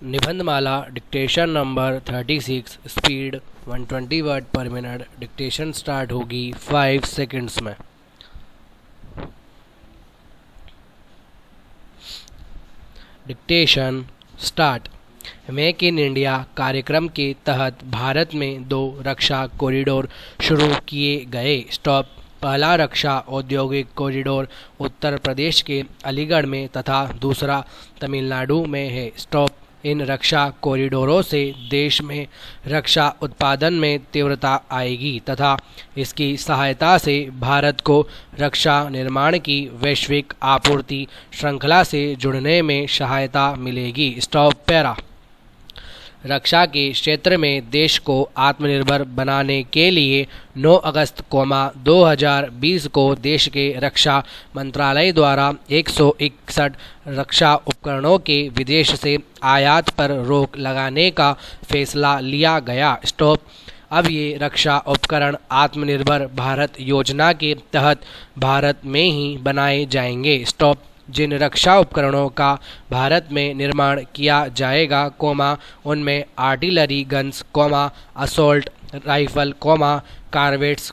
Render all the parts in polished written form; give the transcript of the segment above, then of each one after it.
Nibandhmala dictation number 36 speed 120 word per minute. Dictation start होगी 5 seconds में। Dictation start. Make in India कार्यक्रम के तहत भारत में 2 रक्षा कॉरिडोर शुरू किए गए। स्टॉप। पहला रक्षा औद्योगिक कॉरिडोर उत्तर प्रदेश के अलीगढ़ में तथा दूसरा तमिलनाडु में है। स्टॉप। इन रक्षा कॉरिडोरों से देश में रक्षा उत्पादन में तीव्रता आएगी तथा इसकी सहायता से भारत को रक्षा निर्माण की वैश्विक आपूर्ति श्रृंखला से जुड़ने में सहायता मिलेगी। Stop para. रक्षा के क्षेत्र में देश को आत्मनिर्भर बनाने के लिए 9 अगस्त 2020 को देश के रक्षा मंत्रालय द्वारा 161 रक्षा उपकरणों के विदेश से आयात पर रोक लगाने का फैसला लिया गया। स्टॉप। अब ये रक्षा उपकरण आत्मनिर्भर भारत योजना के तहत भारत में ही बनाए जाएंगे। स्टॉप। जिन रक्षा उपकरणों का भारत में निर्माण किया जाएगा, उनमें artillery guns, assault rifle, corvettes,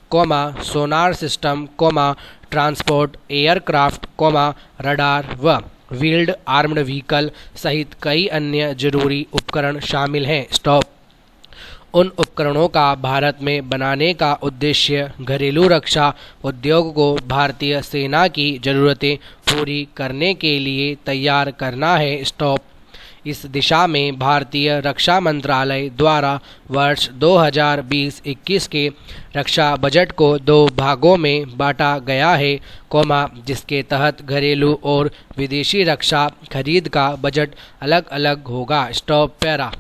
sonar system, transport aircraft, radar व व्हील्ड आर्म्ड व्हीकल सहित कई अन्य जरूरी उपकरण शामिल हैं। स्टॉप। उन उपकरणों का भारत में बनाने का उद्देश्य घरेलू रक्षा उद्योग को भारतीय सेना की ज़रूरतें पूरी करने के लिए तैयार करना है। स्टॉप। इस दिशा में भारतीय रक्षा मंत्रालय द्वारा वर्ष 2020-21 के रक्षा बजट को 2 भागों में बांटा गया है, जिसके तहत घरेलू और विदेशी रक्षा खरीद का बजट अलग अलग होगा। Stop para.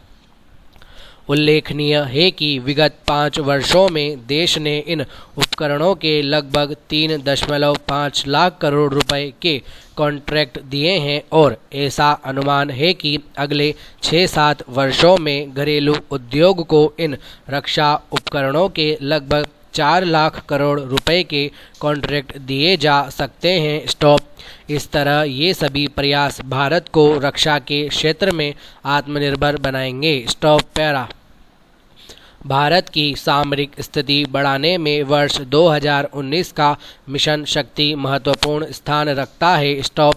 उल्लेखनीय है कि विगत 5 वर्षों में देश ने इन उपकरणों के लगभग 3.5 लाख करोड़ रुपए के कॉन्ट्रैक्ट दिए हैं और ऐसा अनुमान है कि अगले 6-7 वर्षों में घरेलू उद्योग को इन रक्षा उपकरणों के लगभग 4 लाख करोड़ रुपए के कॉन्ट्रैक्ट दिए जा सकते हैं। स्टॉप। इस तरह ये सभी प्रयास भारत को रक्षा के क्षेत्र में आत्मनिर्भर बनाएंगे। Stop para. भारत की सामरिक स्थिति बढ़ाने में वर्ष 2019 का मिशन शक्ति महत्वपूर्ण स्थान रखता है। स्टॉप।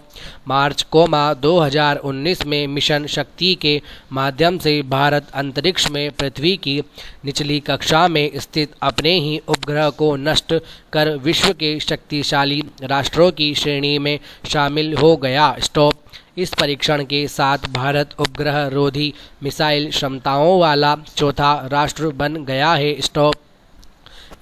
मार्च 2019 में मिशन शक्ति के माध्यम से भारत अंतरिक्ष में पृथ्वी की निचली कक्षा में स्थित अपने ही उपग्रह को नष्ट कर विश्व के शक्तिशाली राष्ट्रों की श्रेणी में शामिल हो गया। स्टॉप। इस परीक्षण के साथ भारत उपग्रह रोधी मिसाइल क्षमताओं वाला चौथा राष्ट्र बन गया है। स्टॉप।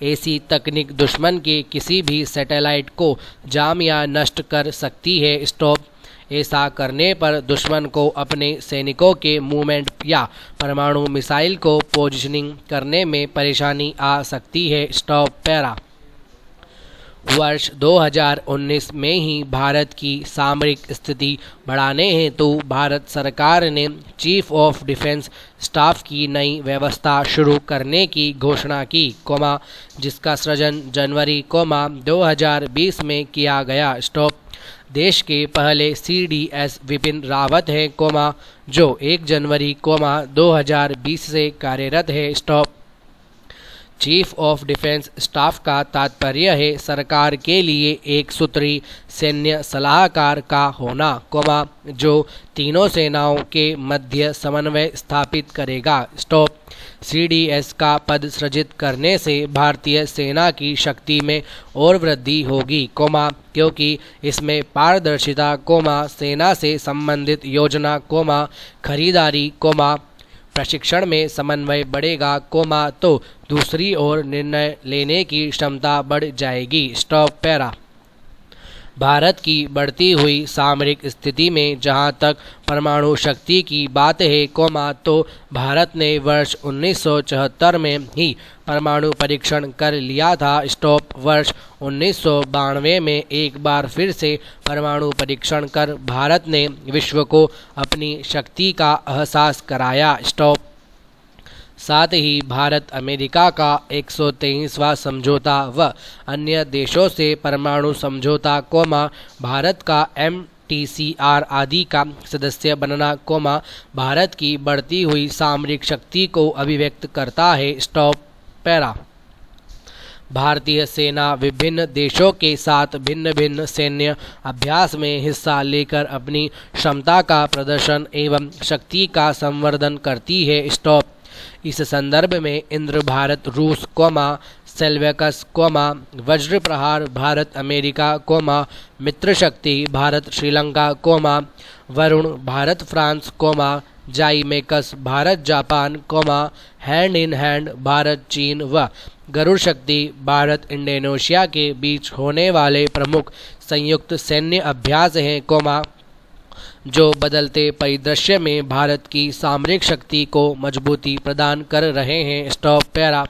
ऐसी तकनीक दुश्मन के किसी भी सैटेलाइट को जाम या नष्ट कर सकती है। स्टॉप। ऐसा करने पर दुश्मन को अपने सैनिकों के मूवमेंट या परमाणु मिसाइल को पोजीशनिंग करने में परेशानी आ सकती है। Stop para. वर्ष 2019 में ही भारत की सामरिक स्थिति बढ़ाने हेतु भारत सरकार ने चीफ ऑफ डिफेंस स्टाफ की नई व्यवस्था शुरू करने की घोषणा की, जिसका सृजन जनवरी 2020 में किया गया। स्टॉप। देश के पहले CDS विपिन रावत हैं, जो 1 जनवरी 2020 से कार्यरत है। Stop. Chief of defence staff का तात्पर्य है सरकार के लिए एक सूत्री सैन्य सलाहकार का होना, जो तीनों सेनाओं के मध्य समन्वय स्थापित करेगा। स्टॉप। CDS का पद सृजित करने से भारतीय सेना की शक्ति में और वृद्धि होगी, क्योंकि इसमें पारदर्शिता, सेना से संबंधित योजना, खरीदारी, प्रशिक्षण में समन्वय बढ़ेगा, तो दूसरी ओर निर्णय लेने की क्षमता बढ़ जाएगी। Stop para. भारत की बढ़ती हुई सामरिक स्थिति में जहां तक परमाणु शक्ति की बात है, तो भारत ने वर्ष 1974 में ही परमाणु परीक्षण कर लिया था। स्टॉप। वर्ष 1992 में एक बार फिर से परमाणु परीक्षण कर भारत ने विश्व को अपनी शक्ति का एहसास कराया। स्टॉप। साथ ही भारत अमेरिका का 123वां समझौता व अन्य देशों से परमाणु समझौता, भारत का TCR आदि का सदस्य बनना, भारत की बढ़ती हुई सामरिक शक्ति को अभिव्यक्त करता है। Stop para. भारतीय सेना विभिन्न देशों के साथ भिन्न भिन्न सैन्य अभ्यास में हिस्सा लेकर अपनी क्षमता का प्रदर्शन एवं शक्ति का संवर्धन करती है। स्टॉप। इस संदर्भ में इंद्र भारत रूस, सेल्वेकस, वज्र प्रहार Bharat America, Mitra Shakti Bharat Sri Lanka, Varun Bharat France, JIMEX Bharat Japan, hand in hand Bharat चीन व गरुड़ शक्ति भारत इंडोनेशिया के बीच होने वाले प्रमुख संयुक्त सैन्य अभ्यास हैं, जो बदलते परिदृश्य में भारत की सामरिक शक्ति को मजबूती प्रदान कर रहे हैं। Stop para.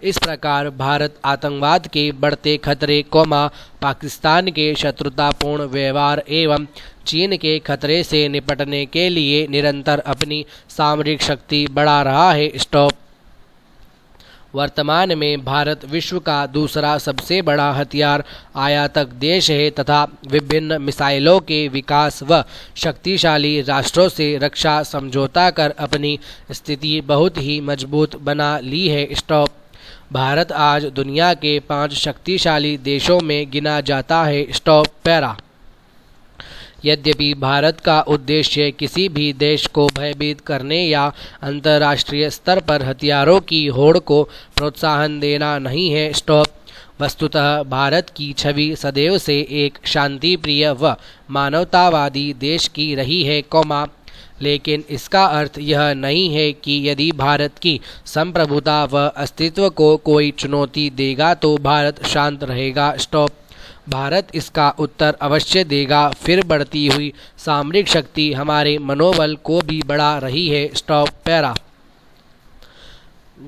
इस प्रकार भारत आतंकवाद के बढ़ते खतरे, पाकिस्तान के शत्रुतापूर्ण व्यवहार एवं चीन के खतरे से निपटने के लिए निरंतर अपनी सामरिक शक्ति बढ़ा रहा है। स्टॉप। वर्तमान में भारत विश्व का दूसरा सबसे बड़ा हथियार आयातक देश है तथा विभिन्न मिसाइलों के विकास व शक्तिशाली राष्ट्रों से रक्षा समझौता कर अपनी स्थिति बहुत ही मजबूत बना ली है। स्टॉप। भारत आज दुनिया के 5 शक्तिशाली देशों में गिना जाता है। Stop para. यद्यपि भारत का उद्देश्य किसी भी देश को भयभीत करने या अंतर्राष्ट्रीय स्तर पर हथियारों की होड़ को प्रोत्साहन देना नहीं है। स्टॉप। वस्तुतः भारत की छवि सदैव से एक शांतिप्रिय व मानवतावादी देश की रही है, लेकिन इसका अर्थ यह नहीं है कि यदि भारत की संप्रभुता व अस्तित्व को कोई चुनौती देगा तो भारत शांत रहेगा। स्टॉप। भारत इसका उत्तर अवश्य देगा। फिर बढ़ती हुई सामरिक शक्ति हमारे मनोबल को भी बढ़ा रही है। Stop para.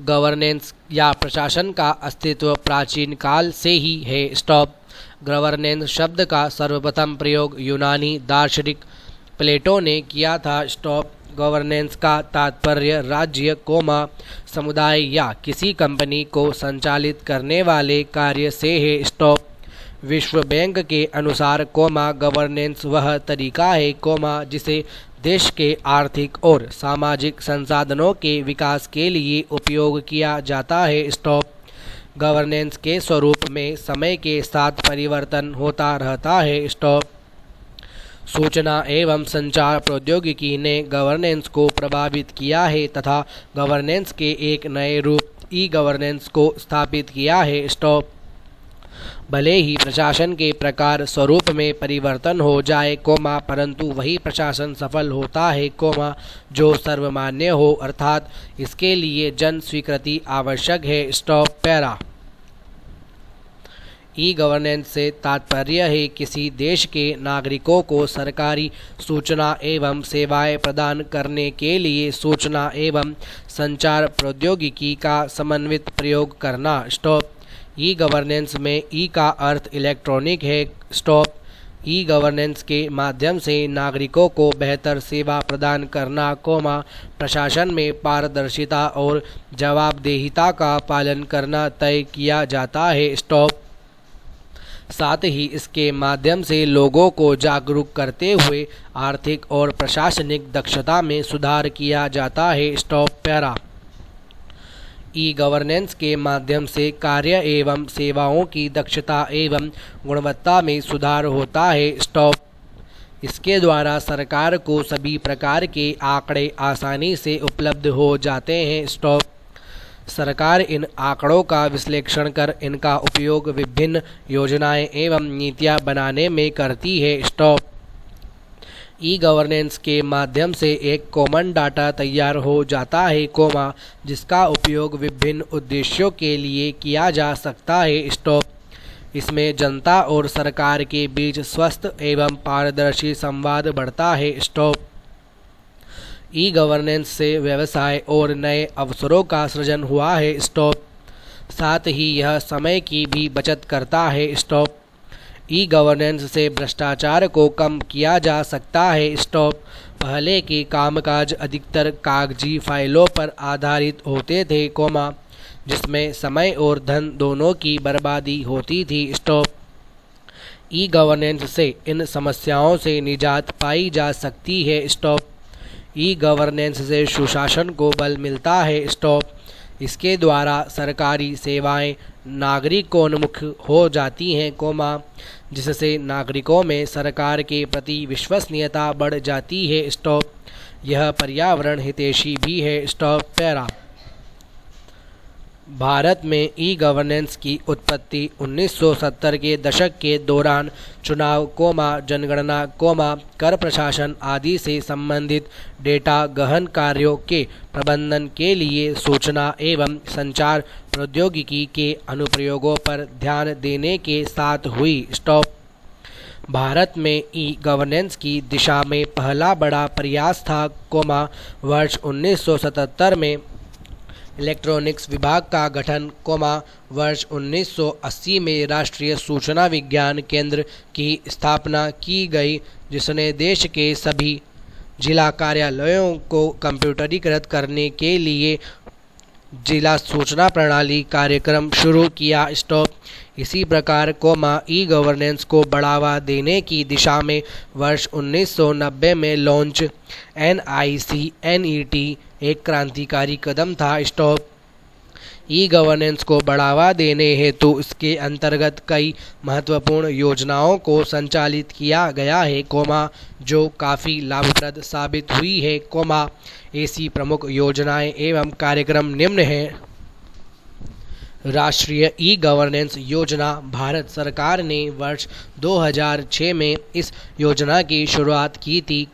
गवर्नेंस या प्रशासन का अस्तित्व प्राचीन काल से ही है। स्टॉप। गवर्नेंस शब्द का सर्वप्रथम प्रयोग यूनानी दार्शनिक प्लेटो ने किया था। स्टॉप। गवर्नेंस का तात्पर्य राज्य, समुदाय या किसी कंपनी को संचालित करने वाले कार्य से है। स्टॉप। विश्व बैंक के अनुसार, गवर्नेंस वह तरीका है, जिसे देश के आर्थिक और सामाजिक संसाधनों के विकास के लिए उपयोग किया जाता है। स्टॉप। गवर्नेंस के स्वरूप में समय के साथ परिवर्तन होता रहता है। स्टॉप। सूचना एवं संचार प्रौद्योगिकी ने गवर्नेंस को प्रभावित किया है तथा गवर्नेंस के एक नए रूप ई गवर्नेंस को स्थापित किया है। स्टॉप। भले ही प्रशासन के प्रकार स्वरूप में परिवर्तन हो जाए, परंतु वही प्रशासन सफल होता है, जो सर्वमान्य हो, अर्थात इसके लिए जन स्वीकृति आवश्यक है। Stop para. ई गवर्नेंस से तात्पर्य है किसी देश के नागरिकों को सरकारी सूचना एवं सेवाएं प्रदान करने के लिए सूचना एवं संचार प्रौद्योगिकी का समन्वित प्रयोग करना। स्टॉप। ई गवर्नेंस में ई का अर्थ इलेक्ट्रॉनिक है। स्टॉप। ई गवर्नेंस के माध्यम से नागरिकों को बेहतर सेवा प्रदान करना, प्रशासन में पारदर्शिता और जवाबदेहिता का पालन करना तय किया जाता है। स्टॉप। साथ ही इसके माध्यम से लोगों को जागरूक करते हुए आर्थिक और प्रशासनिक दक्षता में सुधार किया जाता है। Stop para. ई गवर्नेंस के माध्यम से कार्य एवं सेवाओं की दक्षता एवं गुणवत्ता में सुधार होता है। स्टॉप। इसके द्वारा सरकार को सभी प्रकार के आंकड़े आसानी से उपलब्ध हो जाते हैं। स्टॉप। सरकार इन आंकड़ों का विश्लेषण कर इनका उपयोग विभिन्न योजनाएं एवं नीतियां बनाने में करती है। स्टॉप। ई गवर्नेंस के माध्यम से एक कॉमन डाटा तैयार हो जाता है, जिसका उपयोग विभिन्न उद्देश्यों के लिए किया जा सकता है। स्टॉप। इसमें जनता और सरकार के बीच स्वस्थ एवं पारदर्शी संवाद बढ़ता है। स्टॉप। ई गवर्नेंस से व्यवसाय और नए अवसरों का सृजन हुआ है। स्टॉप। साथ ही यह समय की भी बचत करता है। स्टॉप। ई गवर्नेंस से भ्रष्टाचार को कम किया जा सकता है। स्टॉप। पहले के कामकाज अधिकतर कागजी फाइलों पर आधारित होते थे, जिसमें समय और धन दोनों की बर्बादी होती थी। स्टॉप। ई गवर्नेंस से इन समस्याओं से निजात पाई जा सकती है। स्टॉप। ई गवर्नेंस से सुशासन को बल मिलता है। स्टॉप। इसके द्वारा सरकारी सेवाएं नागरिकोन्मुख हो जाती हैं, जिससे नागरिकों में सरकार के प्रति विश्वसनीयता बढ़ जाती है। स्टॉप। यह पर्यावरण हितैषी भी है। स्टॉप। पैरा। भारत में ई गवर्नेंस की उत्पत्ति 1970 के दशक के दौरान चुनाव, जनगणना, कर प्रशासन आदि से संबंधित डेटा गहन कार्यों के प्रबंधन के लिए सूचना एवं संचार प्रौद्योगिकी के अनुप्रयोगों पर ध्यान देने के साथ हुई। स्टॉप। भारत में ई गवर्नेंस की दिशा में पहला बड़ा प्रयास था, वर्ष 1977 में इलेक्ट्रॉनिक्स विभाग का गठन, वर्ष 1980 में राष्ट्रीय सूचना विज्ञान केंद्र की स्थापना की गई, जिसने देश के सभी जिला कार्यालयों को कंप्यूटरीकृत करने के लिए जिला सूचना प्रणाली कार्यक्रम शुरू किया। स्टॉप। इसी प्रकार, ई गवर्नेंस को बढ़ावा देने की दिशा में वर्ष 1990 में लॉन्च NICNET एक क्रांतिकारी कदम था। स्टॉप। ई गवर्नेंस को बढ़ावा देने हेतु इसके अंतर्गत कई महत्वपूर्ण योजनाओं को संचालित किया गया है, जो काफ़ी लाभप्रद साबित हुई है, ऐसी प्रमुख योजनाएं एवं कार्यक्रम निम्न हैं। राष्ट्रीय ई गवर्नेंस योजना। भारत सरकार ने वर्ष 2006 में इस योजना की शुरुआत की थी,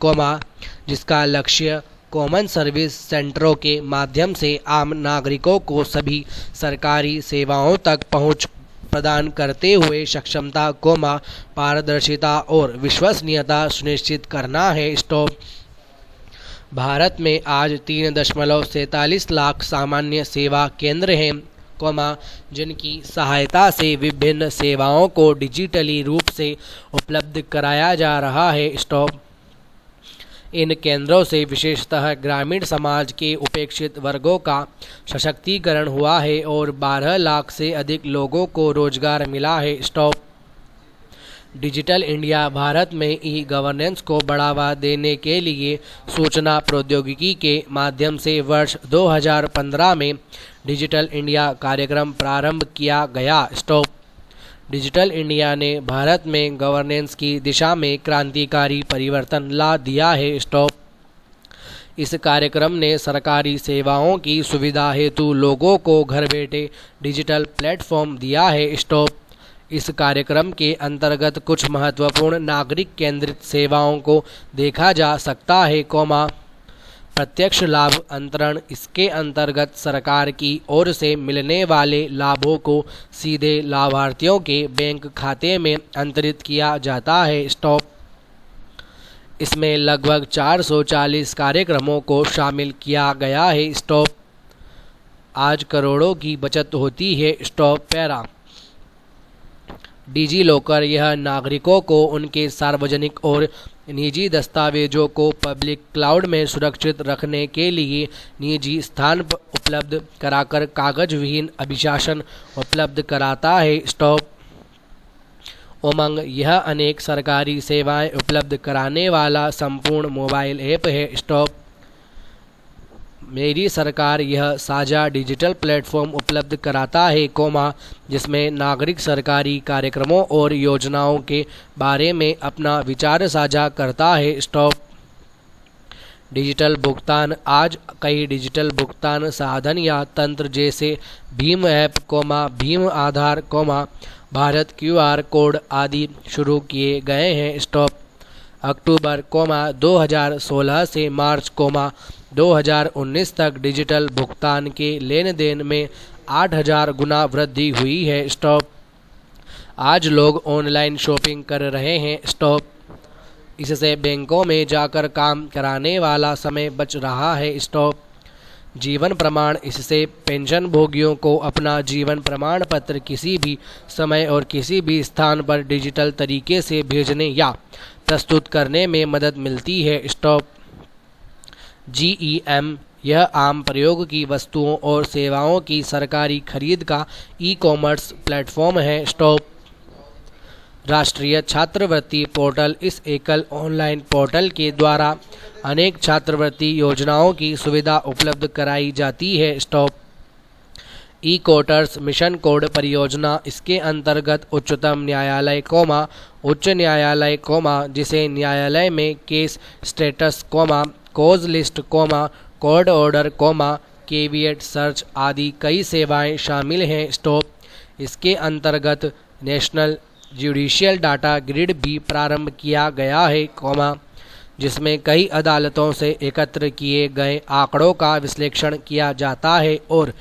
जिसका लक्ष्य कॉमन सर्विस सेंटरों के माध्यम से आम नागरिकों को सभी सरकारी सेवाओं तक पहुंच प्रदान करते हुए सक्षमता, पारदर्शिता और विश्वसनीयता सुनिश्चित करना है। स्टॉप। भारत में आज 3.47 लाख सामान्य सेवा केंद्र हैं, जिनकी सहायता से विभिन्न सेवाओं को डिजिटली रूप से उपलब्ध कराया जा रहा है। स्टॉप। इन केंद्रों से विशेषतः ग्रामीण समाज के उपेक्षित वर्गों का सशक्तिकरण हुआ है और 12 लाख से अधिक लोगों को रोजगार मिला है। स्टॉप। Digital India. भारत में ई गवर्नेंस को बढ़ावा देने के लिए सूचना प्रौद्योगिकी के माध्यम से वर्ष 2015 में डिजिटल इंडिया कार्यक्रम प्रारंभ किया गया। स्टॉप। डिजिटल इंडिया ने भारत में गवर्नेंस की दिशा में क्रांतिकारी परिवर्तन ला दिया है। स्टॉप। इस कार्यक्रम ने सरकारी सेवाओं की सुविधा हेतु लोगों को घर बैठे डिजिटल प्लेटफॉर्म दिया है। स्टॉप। इस कार्यक्रम के अंतर्गत कुछ महत्वपूर्ण नागरिक केंद्रित सेवाओं को देखा जा सकता है, प्रत्यक्ष लाभ अंतरण। इसके अंतर्गत सरकार की ओर से मिलने वाले लाभों को सीधे लाभार्थियों के बैंक खाते में अंतरित किया जाता है। स्टॉप। इसमें लगभग 440 कार्यक्रमों को शामिल किया गया है। स्टॉप। आज करोड़ों की बचत होती है। स्टॉप। पैरा। Digi locker. यह नागरिकों को उनके सार्वजनिक और निजी दस्तावेजों को पब्लिक क्लाउड में सुरक्षित रखने के लिए निजी स्थान पर उपलब्ध कराकर कागज विहीन अभिशासन उपलब्ध कराता है। स्टॉप। उमंग। यह अनेक सरकारी सेवाएं उपलब्ध कराने वाला संपूर्ण मोबाइल ऐप है। स्टॉप। मेरी सरकार। यह साझा डिजिटल प्लेटफॉर्म उपलब्ध कराता है, जिसमें नागरिक सरकारी कार्यक्रमों और योजनाओं के बारे में अपना विचार साझा करता है। स्टॉप। डिजिटल भुगतान। आज कई डिजिटल भुगतान साधन या तंत्र जैसे भीम ऐप, भीम आधार, भारत QR कोड आदि शुरू किए गए हैं। स्टॉप। अक्टूबर 2016 से मार्च 2019 तक डिजिटल भुगतान के लेन देन में 8000 गुना वृद्धि हुई है। स्टॉप। आज लोग ऑनलाइन शॉपिंग कर रहे हैं। स्टॉप। इससे बैंकों में जाकर काम कराने वाला समय बच रहा है। स्टॉप। जीवन प्रमाण। इससे पेंशन भोगियों को अपना जीवन प्रमाण पत्र किसी भी समय और किसी भी स्थान पर डिजिटल तरीके से भेजने या प्रस्तुत करने में मदद मिलती है। स्टॉप। GeM। यह आम प्रयोग की वस्तुओं और सेवाओं की सरकारी खरीद का ई-कॉमर्स प्लेटफॉर्म है। स्टॉप। राष्ट्रीय छात्रवृत्ति पोर्टल। इस एकल ऑनलाइन पोर्टल के द्वारा अनेक छात्रवृत्ति योजनाओं की सुविधा उपलब्ध कराई जाती है। स्टॉप ई कोर्टर्स मिशन कोड परियोजना। इसके अंतर्गत उच्चतम न्यायालय उच्च न्यायालय जिसे न्यायालय में case status cause list court order caveat search आदि कई सेवाएं शामिल हैं। स्टॉप इसके अंतर्गत नेशनल जुडिशियल डाटा ग्रिड भी प्रारंभ किया गया है, जिसमें कई अदालतों से एकत्र किए गए आंकड़ों का विश्लेषण किया जाता है और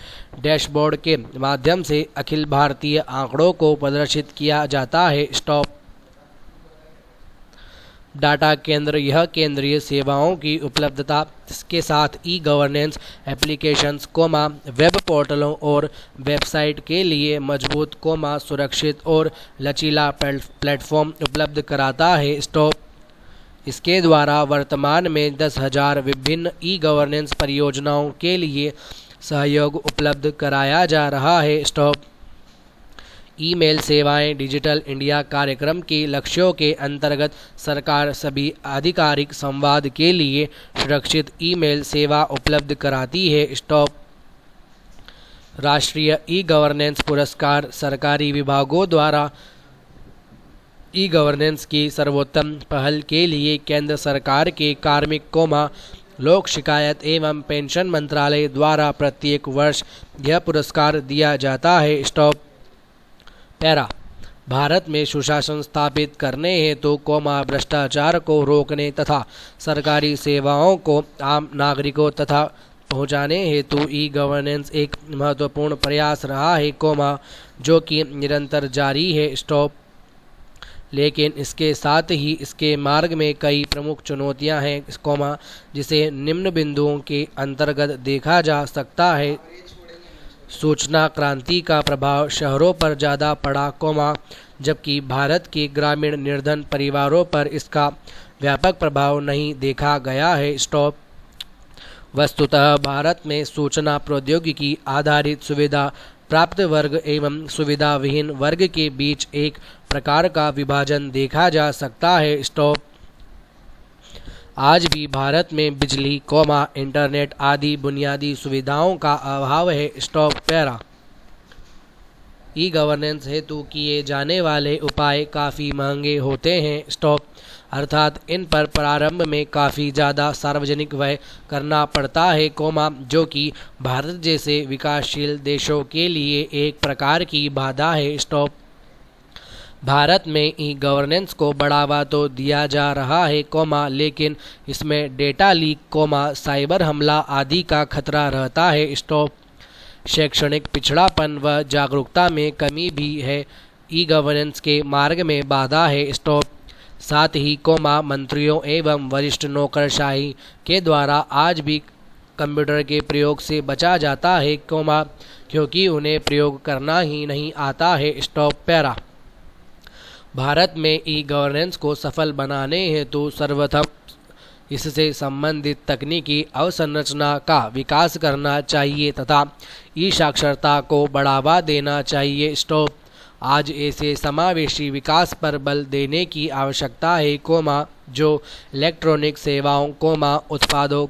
डैशबोर्ड के माध्यम से अखिल भारतीय आंकड़ों को प्रदर्शित किया जाता है। स्टॉप डाटा केंद्र। यह केंद्रीय सेवाओं की उपलब्धता के साथ ई गवर्नेंस एप्लीकेशंस वेब पोर्टलों और वेबसाइट के लिए मजबूत सुरक्षित और लचीला प्लेटफॉर्म उपलब्ध कराता है। स्टॉप इसके द्वारा वर्तमान में 10,000 विभिन्न ई गवर्नेंस परियोजनाओं के लिए सहयोग उपलब्ध कराया जा रहा है। स्टॉप ईमेल सेवाएं। डिजिटल इंडिया कार्यक्रम के लक्ष्यों के अंतर्गत सरकार सभी आधिकारिक संवाद के लिए सुरक्षित ईमेल सेवा उपलब्ध कराती है। स्टॉप राष्ट्रीय ई गवर्नेंस पुरस्कार। सरकारी विभागों द्वारा ई गवर्नेंस की सर्वोत्तम पहल के लिए केंद्र सरकार के कार्मिक लोक शिकायत एवं पेंशन मंत्रालय द्वारा प्रत्येक वर्ष यह पुरस्कार दिया जाता है। Stop para. भारत में सुशासन स्थापित करने हेतु भ्रष्टाचार को रोकने तथा सरकारी सेवाओं को आम नागरिकों तथा पहुंचाने हेतु ई गवर्नेंस एक महत्वपूर्ण प्रयास रहा है, जो कि निरंतर जारी है। स्टॉप लेकिन इसके साथ ही इसके मार्ग में कई प्रमुख चुनौतियां हैं, जिसे निम्न बिंदुओं के अंतर्गत देखा जा सकता है। सूचना क्रांति का प्रभाव शहरों पर ज़्यादा पड़ा, जबकि भारत के ग्रामीण निर्धन परिवारों पर इसका व्यापक प्रभाव नहीं देखा गया है। स्टॉप वस्तुतः भारत में सूचना प्रौद्योगिकी आधारित सुविधा प्राप्त वर्ग एवं सुविधा विहीन वर्ग के बीच एक प्रकार का विभाजन देखा जा सकता है। स्टॉप आज भी भारत में बिजली, इंटरनेट आदि बुनियादी सुविधाओं का अभाव है। Stop para. ई गवर्नेंस हेतु किए जाने वाले उपाय काफ़ी महंगे होते हैं। स्टॉप अर्थात इन पर प्रारंभ में काफ़ी ज़्यादा सार्वजनिक व्यय करना पड़ता है, जो कि भारत जैसे विकासशील देशों के लिए एक प्रकार की बाधा है। स्टॉप भारत में ई गवर्नेंस को बढ़ावा तो दिया जा रहा है, लेकिन इसमें डेटा लीक, साइबर हमला आदि का खतरा रहता है। स्टॉप शैक्षणिक पिछड़ापन व जागरूकता में कमी भी है, ई गवर्नेंस के मार्ग में बाधा है। स्टॉप साथ ही मंत्रियों एवं वरिष्ठ नौकरशाही के द्वारा आज भी कंप्यूटर के प्रयोग से बचा जाता है, क्योंकि उन्हें प्रयोग करना ही नहीं आता है। Stop para. भारत में ई गवर्नेंस को सफल बनाने हेतु सर्वप्रथम इससे संबंधित तकनीकी अवसंरचना का विकास करना चाहिए तथा ई साक्षरता को बढ़ावा देना चाहिए। स्टॉप आज ऐसे समावेशी विकास पर बल देने की आवश्यकता है, जो इलेक्ट्रॉनिक सेवाओं, उत्पादों,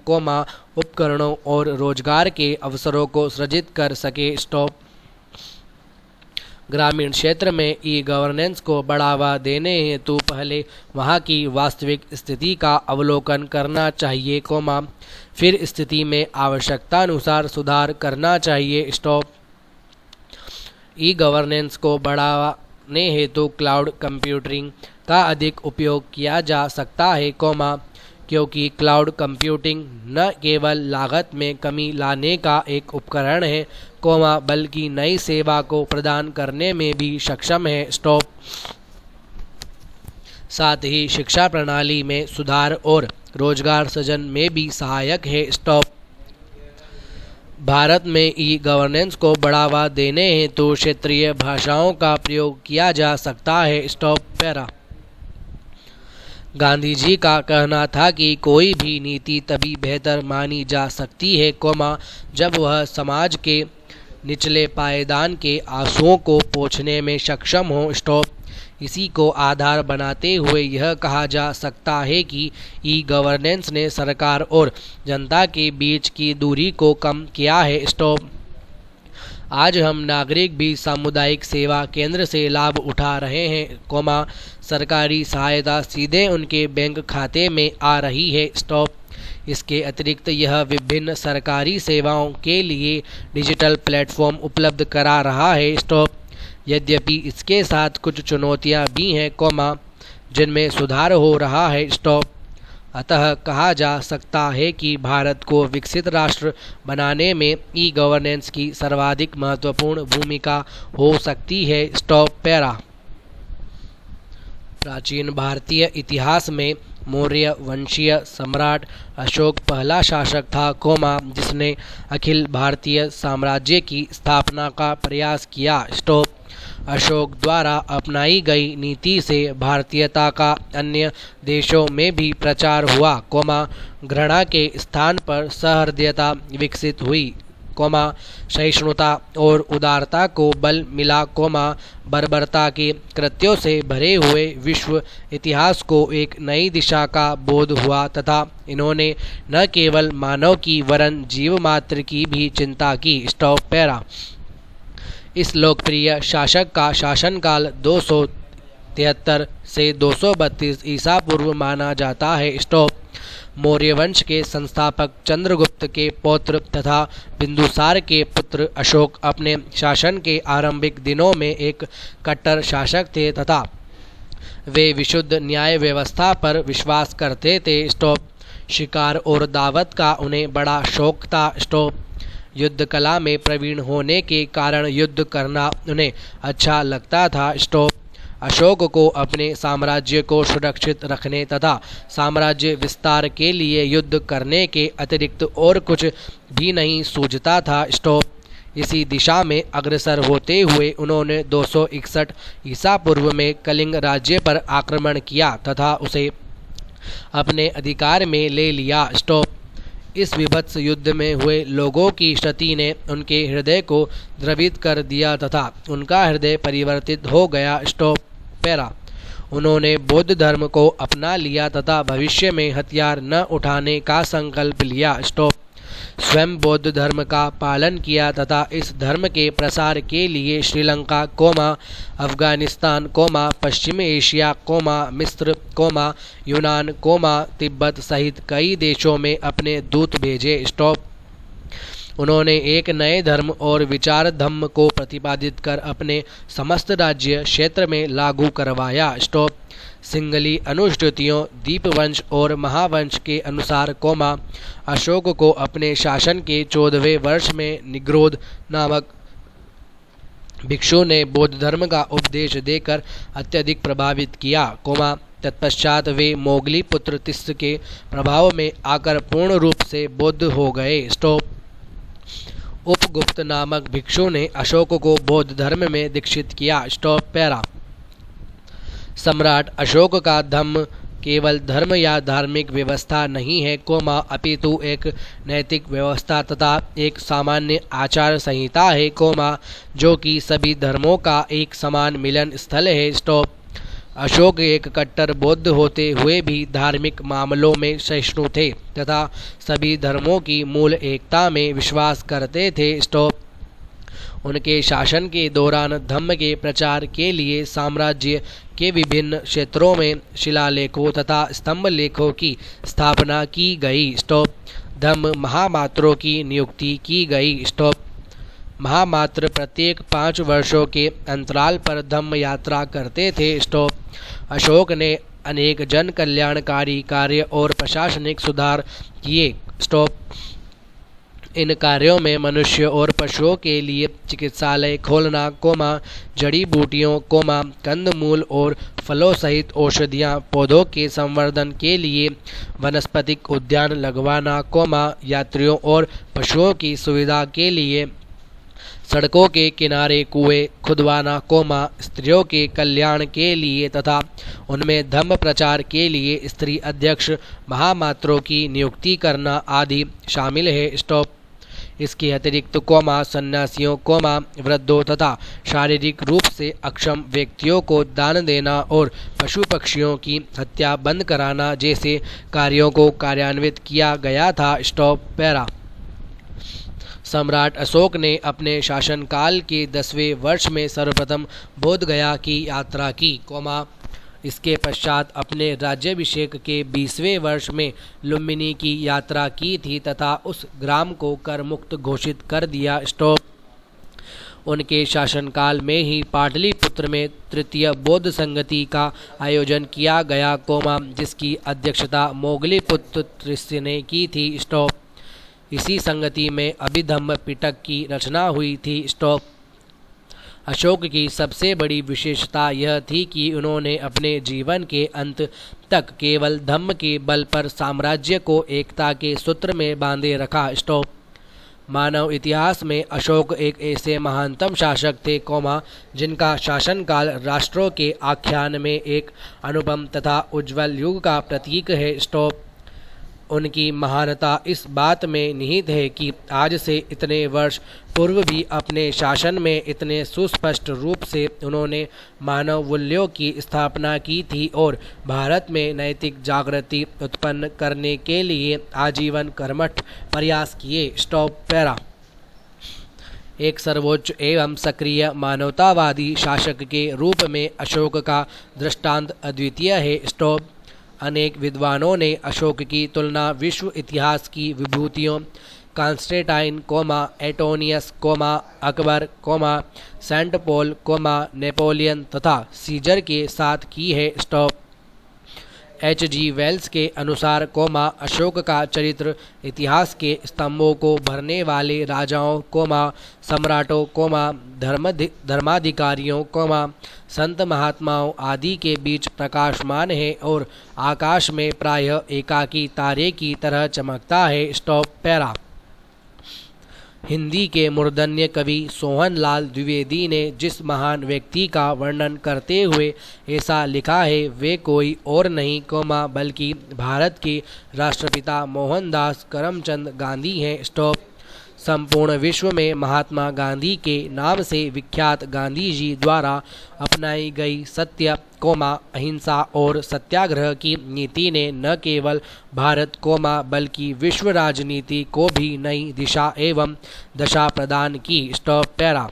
उपकरणों और रोजगार के अवसरों को सृजित कर सके। स्टॉप ग्रामीण क्षेत्र में ई गवर्नेंस को बढ़ावा देने हेतु पहले वहां की वास्तविक स्थिति का अवलोकन करना चाहिए, फिर स्थिति में आवश्यकतानुसार सुधार करना चाहिए। स्टॉप ई गवर्नेंस को बढ़ाने हेतु क्लाउड कंप्यूटिंग का अधिक उपयोग किया जा सकता है, क्योंकि क्लाउड कंप्यूटिंग न केवल लागत में कमी लाने का एक उपकरण है, बल्कि नई सेवा को प्रदान करने में भी सक्षम है। स्टॉप साथ ही शिक्षा प्रणाली में सुधार और रोजगार सृजन में भी सहायक है। स्टॉप भारत में ई गवर्नेंस को बढ़ावा देने हेतु क्षेत्रीय भाषाओं का प्रयोग किया जा सकता है। Stop para. गांधी जी का कहना था कि कोई भी नीति तभी बेहतर मानी जा सकती है, जब वह समाज के निचले पायदान के आंसुओं को पोंछने में सक्षम हो। स्टॉप इसी को आधार बनाते हुए यह कहा जा सकता है कि ई गवर्नेंस ने सरकार और जनता के बीच की दूरी को कम किया है। स्टॉप। आज हम नागरिक भी सामुदायिक सेवा केंद्र से लाभ उठा रहे हैं, सरकारी सहायता सीधे उनके बैंक खाते में आ रही है। स्टॉप। इसके अतिरिक्त यह विभिन्न सरकारी सेवाओं के लिए डिजिटल प्लेटफॉर्म उपलब्ध करा रहा है। स्टॉप। यद्यपि इसके साथ कुछ चुनौतियां भी हैं, जिनमें सुधार हो रहा है। स्टॉप। अतः कहा जा सकता है कि भारत को विकसित राष्ट्र बनाने में ई गवर्नेंस की सर्वाधिक महत्वपूर्ण भूमिका हो सकती है। Stop para. प्राचीन भारतीय इतिहास में मौर्य वंशीय सम्राट अशोक पहला शासक था, जिसने अखिल भारतीय साम्राज्य की स्थापना का प्रयास किया। स्टॉप। अशोक द्वारा अपनाई गई नीति से भारतीयता का अन्य देशों में भी प्रचार हुआ, घृणा के स्थान पर सहृदयता विकसित हुई, सहिष्णुता और उदारता को बल मिला, बर्बरता के कृत्यों से भरे हुए विश्व इतिहास को एक नई दिशा का बोध हुआ तथा इन्होंने न केवल मानव की वरन जीव मात्र की भी चिंता की। Stop para. इस लोकप्रिय शासक का शासनकाल 273 से 232 ईसा पूर्व माना जाता है। स्टॉप। मौर्य वंश के संस्थापक चंद्रगुप्त के पौत्र तथा बिंदुसार के पुत्र अशोक अपने शासन के आरंभिक दिनों में एक कट्टर शासक थे तथा वे विशुद्ध न्याय व्यवस्था पर विश्वास करते थे। स्टॉप। शिकार और दावत का उन्हें बड़ा शौक था। स्टॉप। युद्ध कला में प्रवीण होने के कारण युद्ध करना उन्हें अच्छा लगता था। स्टॉप। अशोक को अपने साम्राज्य को सुरक्षित रखने तथा साम्राज्य विस्तार के लिए युद्ध करने के अतिरिक्त और कुछ भी नहीं सूझता था। स्टॉप। इसी दिशा में अग्रसर होते हुए उन्होंने 261 ईसा पूर्व में कलिंग राज्य पर आक्रमण किया तथा उसे अपने अधिकार में ले लिया। स्टॉप। इस विभत्स युद्ध में हुए लोगों की क्षति ने उनके हृदय को द्रवित कर दिया तथा उनका हृदय परिवर्तित हो गया। Stop para. उन्होंने बौद्ध धर्म को अपना लिया तथा भविष्य में हथियार न उठाने का संकल्प लिया। स्टॉप। स्वयं बौद्ध धर्म का पालन किया तथा इस धर्म के प्रसार के लिए श्रीलंका, अफगानिस्तान, पश्चिम एशिया, मिस्र, यूनान, तिब्बत सहित कई देशों में अपने दूत भेजे। स्टॉप। उन्होंने एक नए धर्म और विचार धम्म को प्रतिपादित कर अपने समस्त राज्य क्षेत्र में लागू करवाया। स्टॉप। सिंगली अनुष्ठितियों, दीपवंश और महावंश के अनुसार, अशोक को अपने शासन के 14वें वर्ष में निग्रोध नामक भिक्षु ने बौद्ध धर्म का उपदेश देकर अत्यधिक प्रभावित किया, तत्पश्चात वे मोगली पुत्र तिस्स के प्रभाव में आकर पूर्ण रूप से बौद्ध हो गए। स्टॉप। उपगुप्त नामक भिक्षु ने अशोक को बौद्ध धर्म में दीक्षित किया। Stop para. सम्राट अशोक का धम्म केवल धर्म या धार्मिक व्यवस्था नहीं है, अपितु एक नैतिक व्यवस्था तथा एक सामान्य आचार संहिता है, जो कि सभी धर्मों का एक समान मिलन स्थल है। स्टॉप। अशोक एक कट्टर बौद्ध होते हुए भी धार्मिक मामलों में सहिष्णु थे तथा सभी धर्मों की मूल एकता में विश्वास करते थे। स्टॉप। उनके शासन के दौरान धम्म के प्रचार के लिए साम्राज्य के विभिन्न क्षेत्रों में शिलालेखों तथा स्तंभ लेखों की स्थापना की गई। स्टॉप। धम्म महामात्रों की नियुक्ति की गई। स्टॉप। महामात्र प्रत्येक 5 वर्षों के अंतराल पर धम्म यात्रा करते थे। स्टॉप। अशोक ने अनेक जन कल्याणकारी कार्य और प्रशासनिक सुधार किए। स्टॉप। इन कार्यों में मनुष्य और पशुओं के लिए चिकित्सालय खोलना, जड़ी बूटियों, कंदमूल और फलों सहित औषधियाँ, पौधों के संवर्धन के लिए वनस्पतिक उद्यान लगवाना, यात्रियों और पशुओं की सुविधा के लिए सड़कों के किनारे कुएं खुदवाना, स्त्रियों के कल्याण के लिए तथा उनमें धम्म प्रचार के लिए स्त्री अध्यक्ष महामात्रों की नियुक्ति करना आदि शामिल है। स्टॉप। इसके अतिरिक्त सन्यासियों वृद्धों तथा शारीरिक रूप से अक्षम व्यक्तियों को दान देना और पशु पक्षियों की हत्या बंद कराना जैसे कार्यों को कार्यान्वित किया गया था। Stop para. सम्राट अशोक ने अपने शासनकाल के 10वें वर्ष में सर्वप्रथम बोधगया की यात्रा की, इसके पश्चात अपने राज्याभिषेक के 20वें वर्ष में लुम्बिनी की यात्रा की थी तथा उस ग्राम को कर मुक्त घोषित कर दिया। स्टॉप। उनके शासनकाल में ही पाटलिपुत्र में तृतीय बौद्ध संगति का आयोजन किया गया, जिसकी अध्यक्षता मोगलीपुत्र तृतीय ने की थी। स्टॉप। इसी संगति में अभिधम्म पिटक की रचना हुई थी। स्टॉप। अशोक की सबसे बड़ी विशेषता यह थी कि उन्होंने अपने जीवन के अंत तक केवल धम्म के बल पर साम्राज्य को एकता के सूत्र में बांधे रखा। स्टॉप। मानव इतिहास में अशोक एक ऐसे महानतम शासक थे, जिनका शासनकाल राष्ट्रों के आख्यान में एक अनुपम तथा उज्जवल युग का प्रतीक है। स्टॉप। उनकी महानता इस बात में निहित है कि आज से इतने वर्ष पूर्व भी अपने शासन में इतने सुस्पष्ट रूप से उन्होंने मानव मूल्यों की स्थापना की थी और भारत में नैतिक जागृति उत्पन्न करने के लिए आजीवन कर्मठ प्रयास किए। Stop para. एक सर्वोच्च एवं सक्रिय मानवतावादी शासक के रूप में अशोक का दृष्टांत अद्वितीय है। स्टॉप। अनेक विद्वानों ने अशोक की तुलना विश्व इतिहास की विभूतियों Constantine, Antonius, Akbar, Saint Paul, Napoleon तथा सीजर के साथ की है। स्टॉप। H.G. वेल्स के अनुसार, अशोक का चरित्र इतिहास के स्तंभों को भरने वाले राजाओं, सम्राटों, धर्माधिकारियों, संत महात्माओं आदि के बीच प्रकाशमान है और आकाश में प्रायः एकाकी तारे की तरह चमकता है। Stop para. हिंदी के मूर्धन्य कवि सोहनलाल द्विवेदी ने जिस महान व्यक्ति का वर्णन करते हुए ऐसा लिखा है, वे कोई और नहीं, बल्कि भारत के राष्ट्रपिता मोहनदास करमचंद गांधी हैं। स्टॉप। संपूर्ण विश्व में महात्मा गांधी के नाम से विख्यात गांधी जी द्वारा अपनाई गई सत्य, अहिंसा और सत्याग्रह की नीति ने न केवल भारत, बल्कि विश्व राजनीति को भी नई दिशा एवं दशा प्रदान की। Stop para.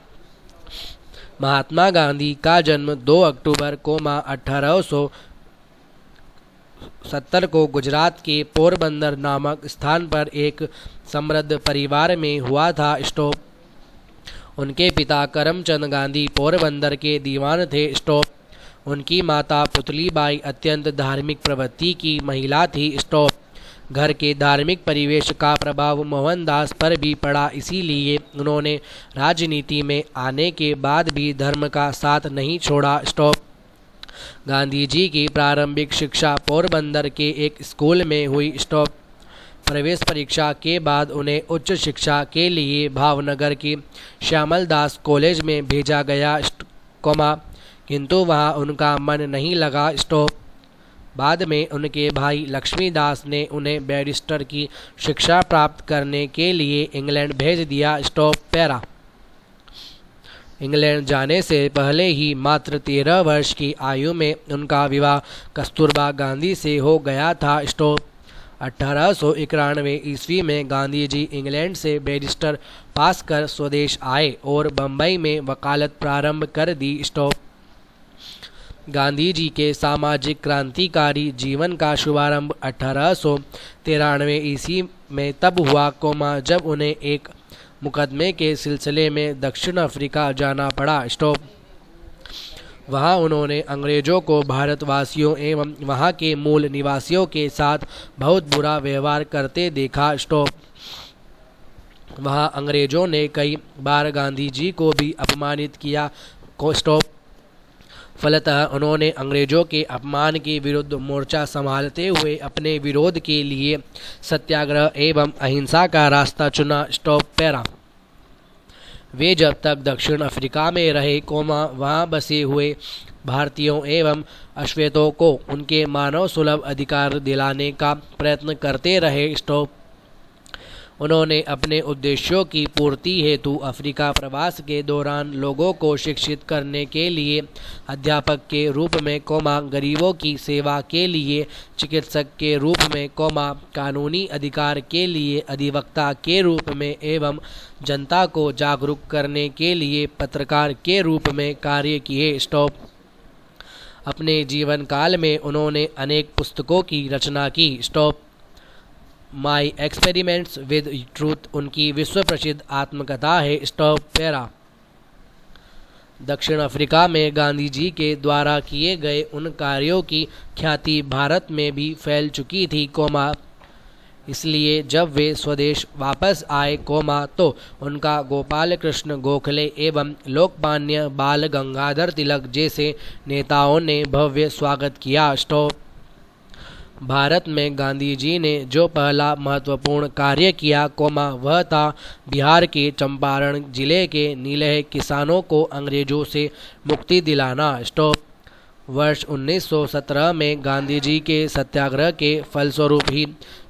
महात्मा गांधी का जन्म 2 अक्टूबर 1870 को गुजरात के पोरबंदर नामक स्थान पर एक समृद्ध परिवार में हुआ था। स्टॉप। उनके पिता करमचंद गांधी पोरबंदर के दीवान थे। स्टॉप। उनकी माता पुतलीबाई अत्यंत धार्मिक प्रवृत्ति की महिला थी। स्टॉप। घर के धार्मिक परिवेश का प्रभाव मोहनदास पर भी पड़ा, इसीलिए उन्होंने राजनीति में आने के बाद भी धर्म का साथ नहीं छोड़ा। स्टॉप। गांधी जी की प्रारंभिक शिक्षा पोरबंदर के एक स्कूल में हुई। स्टॉप। प्रवेश परीक्षा के बाद उन्हें उच्च शिक्षा के लिए भावनगर के श्यामलदास कॉलेज में भेजा गया, किंतु वहां उनका मन नहीं लगा। स्टॉप। बाद में उनके भाई लक्ष्मीदास ने उन्हें बैरिस्टर की शिक्षा प्राप्त करने के लिए इंग्लैंड भेज दिया। Stop para. इंग्लैंड जाने से पहले ही मात्र 13 वर्ष की आयु में उनका विवाह कस्तूरबा गांधी से हो गया था। स्टॉप। 1891 ईस्वी में गांधी जी इंग्लैंड से बैरिस्टर पास कर स्वदेश आए और बम्बई में वकालत प्रारंभ कर दी। स्टॉप। गांधी जी के सामाजिक क्रांतिकारी जीवन का शुभारंभ 1893 ईस्वी में तब हुआ, जब उन्हें एक मुकदमे के सिलसिले में दक्षिण अफ्रीका जाना पड़ा। स्टॉप। वहां उन्होंने अंग्रेजों को भारतवासियों एवं वहां के मूल निवासियों के साथ बहुत बुरा व्यवहार करते देखा। स्टॉप। वहां अंग्रेजों ने कई बार गांधी जी को भी अपमानित किया। स्टॉप। फलतः उन्होंने अंग्रेजों के अपमान के विरुद्ध मोर्चा संभालते हुए अपने विरोध के लिए सत्याग्रह एवं अहिंसा का रास्ता चुना। Stop para. वे जब तक दक्षिण अफ्रीका में रहे, वहां बसे हुए भारतीयों एवं अश्वेतों को उनके मानव सुलभ अधिकार दिलाने का प्रयत्न करते रहे। स्टॉप। उन्होंने अपने उद्देश्यों की पूर्ति हेतु अफ्रीका प्रवास के दौरान लोगों को शिक्षित करने के लिए अध्यापक के रूप में, गरीबों की सेवा के लिए चिकित्सक के रूप में, कानूनी अधिकार के लिए अधिवक्ता के रूप में एवं जनता को जागरूक करने के लिए पत्रकार के रूप में कार्य किए। अपने जीवन काल में उन्होंने अनेक पुस्तकों की रचना की। माई एक्सपेरिमेंट्स विद ट्रूथ उनकी विश्व प्रसिद्ध आत्मकथा है। पैरा। दक्षिण अफ्रीका में गांधी जी के द्वारा किए गए उन कार्यों की ख्याति भारत में भी फैल चुकी थी, इसलिए जब वे स्वदेश वापस आए, तो उनका गोपाल कृष्ण गोखले एवं लोकमान्य बाल गंगाधर तिलक जैसे नेताओं ने भव्य स्वागत किया। भारत में गांधी जी ने जो पहला महत्वपूर्ण कार्य किया, वह था बिहार के चंपारण जिले के नीलह किसानों को अंग्रेजों से मुक्ति दिलाना। वर्ष 1917 में गांधी जी के सत्याग्रह के फलस्वरूप ही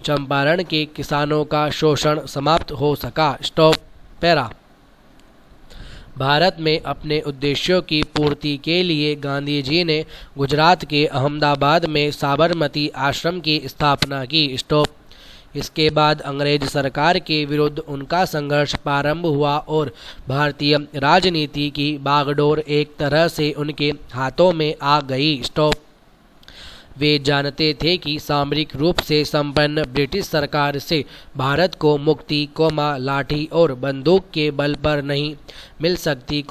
चंपारण के किसानों का शोषण समाप्त हो सका। पैरा। भारत में अपने उद्देश्यों की पूर्ति के लिए गांधी जी ने गुजरात के अहमदाबाद में साबरमती आश्रम की स्थापना की। इसके बाद अंग्रेज सरकार के विरुद्ध उनका संघर्ष प्रारंभ हुआ और भारतीय राजनीति की बागडोर एक तरह से उनके हाथों में आ गई। वे जानते थे कि सामरिक रूप से संपन्न ब्रिटिश सरकार से भारत को मुक्ति, लाठी और बंदूक के बल पर नहीं मिल सकती,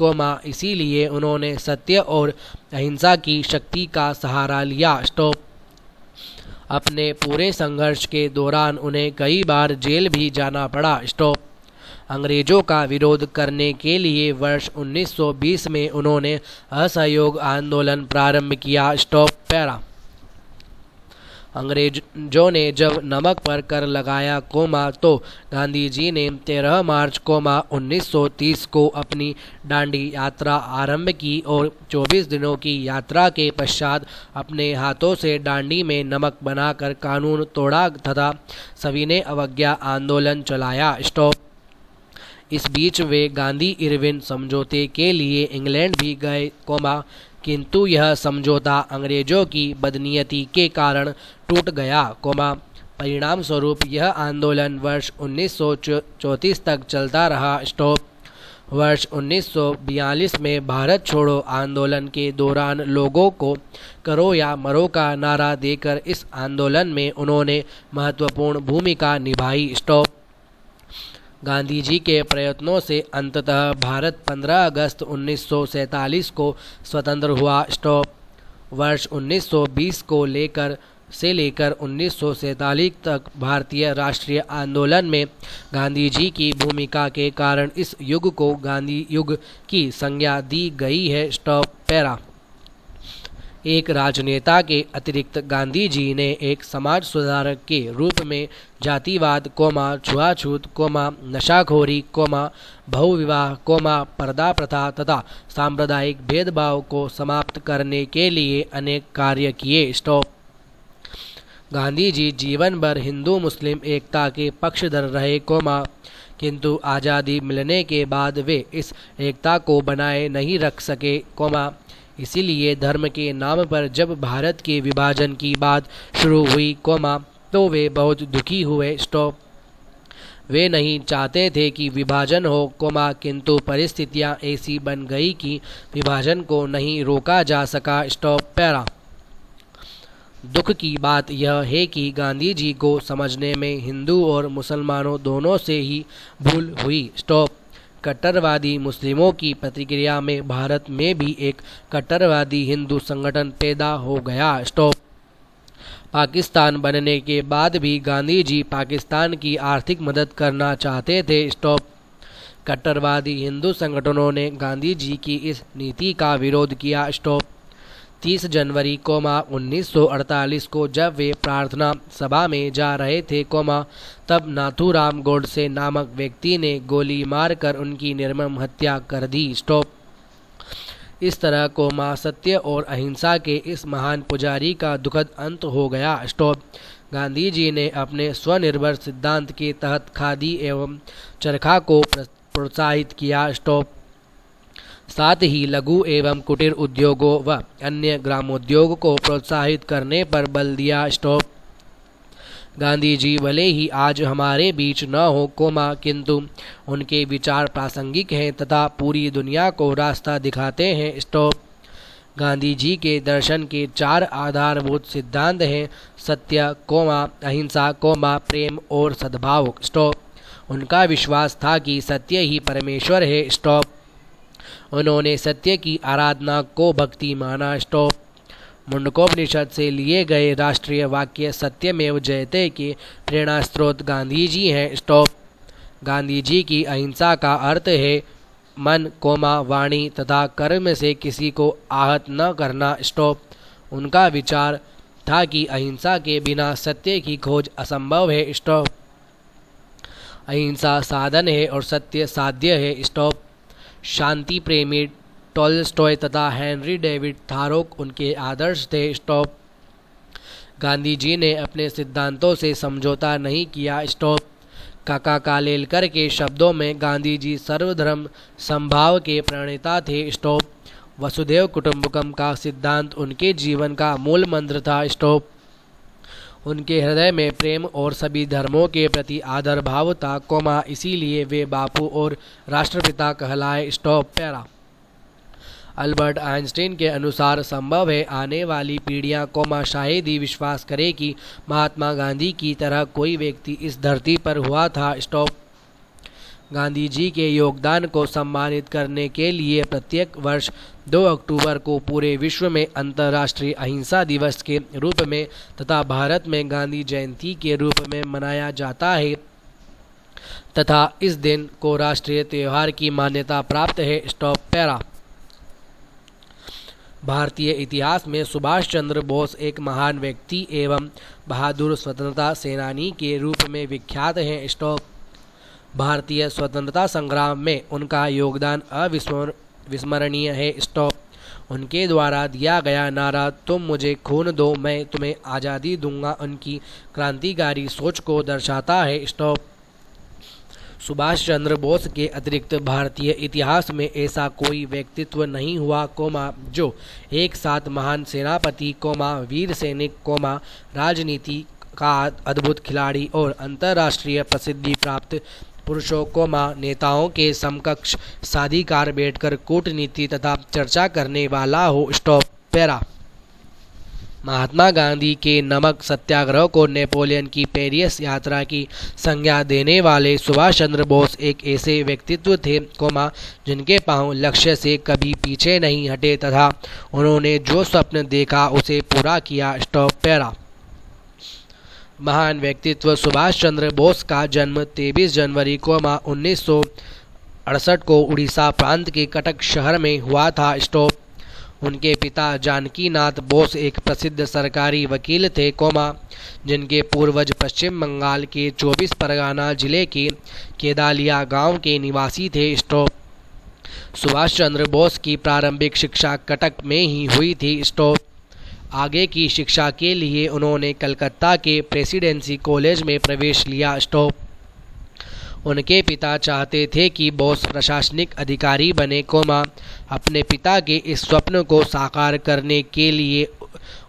इसीलिए उन्होंने सत्य और अहिंसा की शक्ति का सहारा लिया। अपने पूरे संघर्ष के दौरान उन्हें कई बार जेल भी जाना पड़ा। अंग्रेजों का विरोध करने के लिए वर्ष 1920 में उन्होंने असहयोग आंदोलन प्रारंभ किया। पैरा। अंग्रेजों ने जब नमक पर कर लगाया, तो गांधी जी ने 13 मार्च 1930 को अपनी दांडी यात्रा आरंभ की और 24 दिनों की यात्रा के पश्चात अपने हाथों से दांडी में नमक बनाकर कानून तोड़ा तथा सविनय अवज्ञा आंदोलन चलाया। इस बीच वे गांधी इरविन समझौते के लिए इंग्लैंड भी गए, किंतु यह समझौता अंग्रेजों की बदनीयती के कारण टूट गया, परिणाम स्वरूप यह आंदोलन वर्ष 1934 तक चलता रहा। वर्ष 1942 में भारत छोड़ो आंदोलन के दौरान लोगों को करो या मरो का नारा देकर इस आंदोलन में उन्होंने महत्वपूर्ण भूमिका निभाई। गांधी जी के प्रयत्नों से अंततः भारत 15 अगस्त 1947 को स्वतंत्र हुआ। वर्ष 1920 को लेकर 1947 तक भारतीय राष्ट्रीय आंदोलन में गांधी जी की भूमिका के कारण इस युग को गांधी युग की संज्ञा दी गई है। पैरा। एक राजनेता के अतिरिक्त गांधी जी ने एक समाज सुधारक के रूप में जातिवाद, छुआछूत, नशाखोरी, बहुविवाह, पर्दा प्रथा तथा सांप्रदायिक भेदभाव को समाप्त करने के लिए अनेक कार्य किए। गांधी जी जीवन भर हिंदू मुस्लिम एकता के पक्षधर रहे, किंतु आज़ादी मिलने के बाद वे इस एकता को बनाए नहीं रख सके, इसीलिए धर्म के नाम पर जब भारत के विभाजन की बात शुरू हुई, तो वे बहुत दुखी हुए। वे नहीं चाहते थे कि विभाजन हो, किंतु परिस्थितियां ऐसी बन गई कि विभाजन को नहीं रोका जा सका। पैरा। दुख की बात यह है कि गांधी जी को समझने में हिंदू और मुसलमानों दोनों से ही भूल हुई। कट्टरवादी मुस्लिमों की प्रतिक्रिया में भारत में भी एक कट्टरवादी हिंदू संगठन पैदा हो गया। पाकिस्तान बनने के बाद भी गांधी जी पाकिस्तान की आर्थिक मदद करना चाहते थे। कट्टरवादी हिंदू संगठनों ने गांधी जी की इस नीति का विरोध किया। 30 जनवरी 1948 को जब वे प्रार्थना सभा में जा रहे थे, तब नाथूराम गोडसे नामक व्यक्ति ने गोली मारकर उनकी निर्मम हत्या कर दी। इस तरह सत्य और अहिंसा के इस महान पुजारी का दुखद अंत हो गया। गांधी जी ने अपने स्वनिर्भर सिद्धांत के तहत खादी एवं चरखा को प्रोत्साहित किया। स्टॉप। साथ ही लघु एवं कुटीर उद्योगों व अन्य ग्रामोद्योग को प्रोत्साहित करने पर बल दिया। स्टॉप। गांधी जी भले ही आज हमारे बीच न हो किंतु उनके विचार प्रासंगिक हैं तथा पूरी दुनिया को रास्ता दिखाते हैं। स्टॉप। गांधी जी के दर्शन के 4 आधारभूत सिद्धांत हैं: सत्य, अहिंसा, प्रेम और सद्भाव। स्टॉप। उनका विश्वास था कि सत्य ही परमेश्वर है। स्टॉप। उन्होंने सत्य की आराधना को भक्ति माना। स्टॉप। मुंडकोपनिषद से लिए गए राष्ट्रीय वाक्य सत्यमेव जयते के प्रेरणा स्रोत गांधी जी हैं। स्टॉप। गांधी जी की अहिंसा का अर्थ है मन, वाणी तथा कर्म से किसी को आहत न करना। स्टॉप। उनका विचार था कि अहिंसा के बिना सत्य की खोज असंभव है। स्टॉप। अहिंसा साधन है और सत्य साध्य है। स्टॉप। शांति प्रेमी टॉलस्टॉय तथा हेनरी डेविड थारो उनके आदर्श थे। स्टॉप। गांधी जी ने अपने सिद्धांतों से समझौता नहीं किया। स्टॉप। काका कालेलकर के शब्दों में गांधी जी सर्वधर्म समभाव के प्रणेता थे। स्टॉप। वसुधैव कुटुंबकम का सिद्धांत उनके जीवन का मूल मंत्र था। स्टॉप। उनके हृदय में प्रेम और सभी धर्मों के प्रति आदर भाव था, इसीलिए वे बापू और राष्ट्रपिता कहलाए। स्टॉप। पैरा। अल्बर्ट आइंस्टीन के अनुसार संभव है आने वाली पीढ़ियां शायद ही विश्वास करे कि महात्मा गांधी की तरह कोई व्यक्ति इस धरती पर हुआ था। स्टॉप। गांधी जी के योगदान को सम्मानित करने के लिए प्रत्येक वर्ष 2 अक्टूबर को पूरे विश्व में अंतर्राष्ट्रीय अहिंसा दिवस के रूप में तथा भारत में गांधी जयंती के रूप में मनाया जाता है तथा इस दिन को राष्ट्रीय त्योहार की मान्यता प्राप्त है। स्टॉप। पैरा। भारतीय इतिहास में सुभाष चंद्र बोस एक महान व्यक्ति एवं बहादुर स्वतंत्रता सेनानी के रूप में विख्यात हैं। स्टॉप। भारतीय स्वतंत्रता संग्राम में उनका योगदान अविस्मरणीय है। स्टॉप। उनके द्वारा दिया गया नारा तुम मुझे खून दो मैं तुम्हें आज़ादी दूंगा उनकी क्रांतिकारी सोच को दर्शाता है। स्टॉप। सुभाष चंद्र बोस के अतिरिक्त भारतीय इतिहास में ऐसा कोई व्यक्तित्व नहीं हुआ, जो एक साथ महान सेनापति, वीर सैनिक, राजनीति का अद्भुत खिलाड़ी और अंतर्राष्ट्रीय प्रसिद्धि प्राप्त पुरुषों, नेताओं के समकक्ष साधिकार बैठकर कूटनीति तथा चर्चा करने वाला हो। स्टॉप। पैरा। महात्मा गांधी के नमक सत्याग्रह को नेपोलियन की पेरिस यात्रा की संज्ञा देने वाले सुभाष चंद्र बोस एक ऐसे व्यक्तित्व थे, जिनके पांव लक्ष्य से कभी पीछे नहीं हटे तथा उन्होंने जो स्वप्न देखा उसे पूरा किया। स्टॉप। पैरा। महान व्यक्तित्व सुभाष चंद्र बोस का जन्म 23 जनवरी 1968 को उड़ीसा प्रांत के कटक शहर में हुआ था। स्टॉप। उनके पिता जानकी नाथ बोस एक प्रसिद्ध सरकारी वकील थे, जिनके पूर्वज पश्चिम बंगाल के 24 परगना जिले के केदालिया गांव के निवासी थे। स्टॉप। सुभाष चंद्र बोस की प्रारंभिक शिक्षा कटक में ही हुई थी। स्टॉप। आगे की शिक्षा के लिए उन्होंने कलकत्ता के प्रेसिडेंसी कॉलेज में प्रवेश लिया। स्टॉप। उनके पिता चाहते थे कि बोस प्रशासनिक अधिकारी बने, अपने पिता के इस स्वप्न को साकार करने के लिए